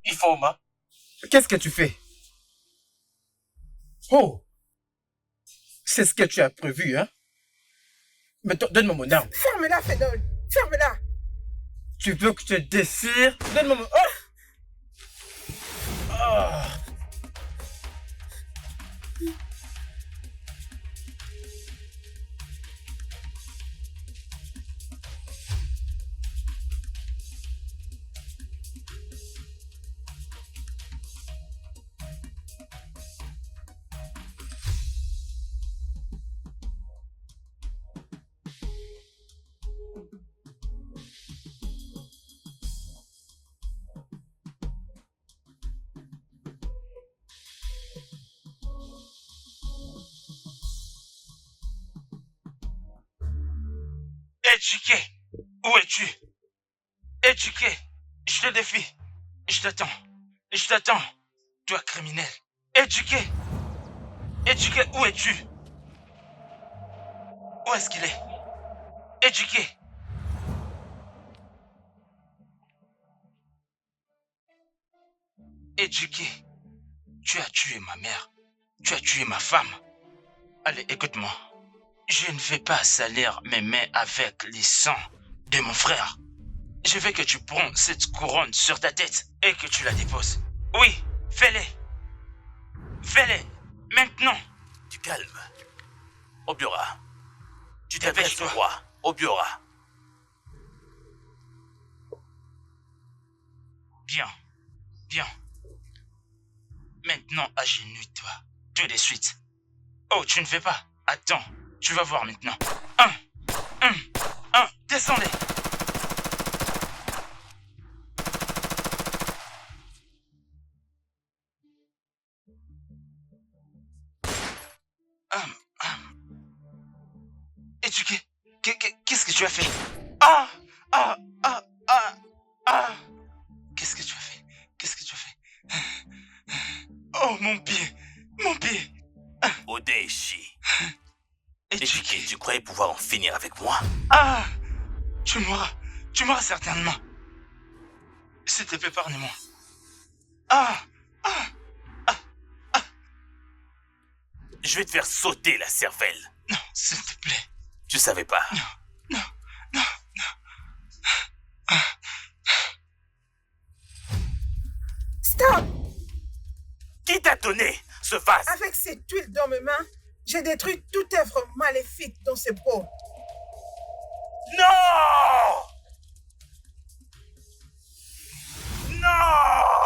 Ifoma, qu'est-ce que tu fais? Oh, c'est ce que tu as prévu, hein? Mais donne-moi mon arme. Ferme-la, Fedol. Ferme-la. Tu veux que je te déchire? Donne-moi mon... Oh! Oh! Éduqué, où es-tu? Éduqué, je te défie. Je t'attends, toi criminel. Éduqué, où es-tu? Où est-ce qu'il est? Éduqué. Éduqué, tu as tué ma mère, tu as tué ma femme. Allez, écoute-moi. Je ne vais pas salir mes mains avec les sangs de mon frère. Je veux que tu prends cette couronne sur ta tête et que tu la déposes. Oui, fais-le. Fais-le, maintenant. Du calme. Obiora, tu t'adresses au roi. Obiora. Bien. Maintenant, agenouille-toi, tout de suite. Oh, tu ne fais pas. Attends, tu vas voir maintenant. Un, descendez. Éduqué, qu'est-ce que tu as fait? Qu'est-ce que tu as fait? Oh, mon pied. Odeshi. Éduqué, tu croyais pouvoir en finir avec moi? Tu mourras certainement. S'il te plaît, pardonne-moi. Je vais te faire sauter la cervelle. Non, s'il te plaît. Tu savais pas. Stop! Qui t'a donné ce vase? Avec cette huile dans mes mains, j'ai détruit toute œuvre maléfique dans ce pot. Non! Non!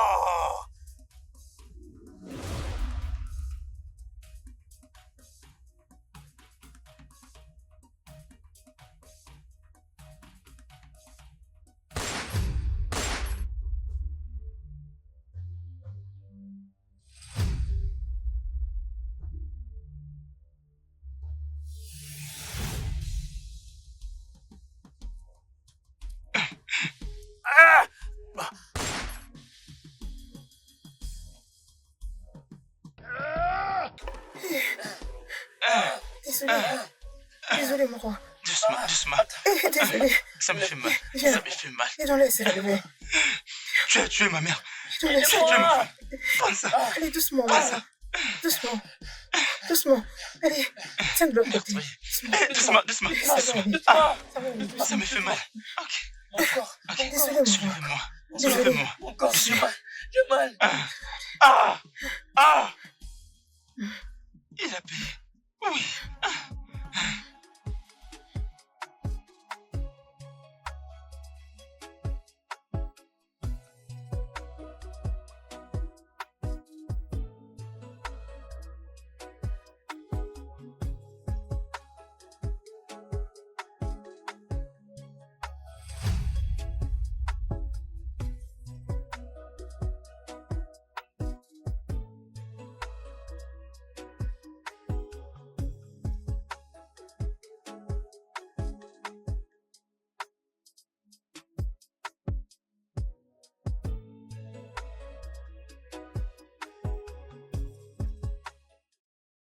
Désolé. Désolé, mon roi. Doucement, doucement. Désolé. Ça me fait mal. Viens. Ça me fait mal. Et on laisse relever. Tu as tué ma mère. Je te laisse Tu as tué ma femme. Prends ça. Allez, doucement, vas-y. Doucement. Doucement. Allez, tiens de l'autre côté. Doucement, doucement. Ça me fait mal. Ok. Encore. Ok. Désolé, mon roi. Soulevez-moi. Désolé. Soulevez-moi. Encore, j'ai mal. J'ai mal. Ah! Ah! Il a payé. Oui.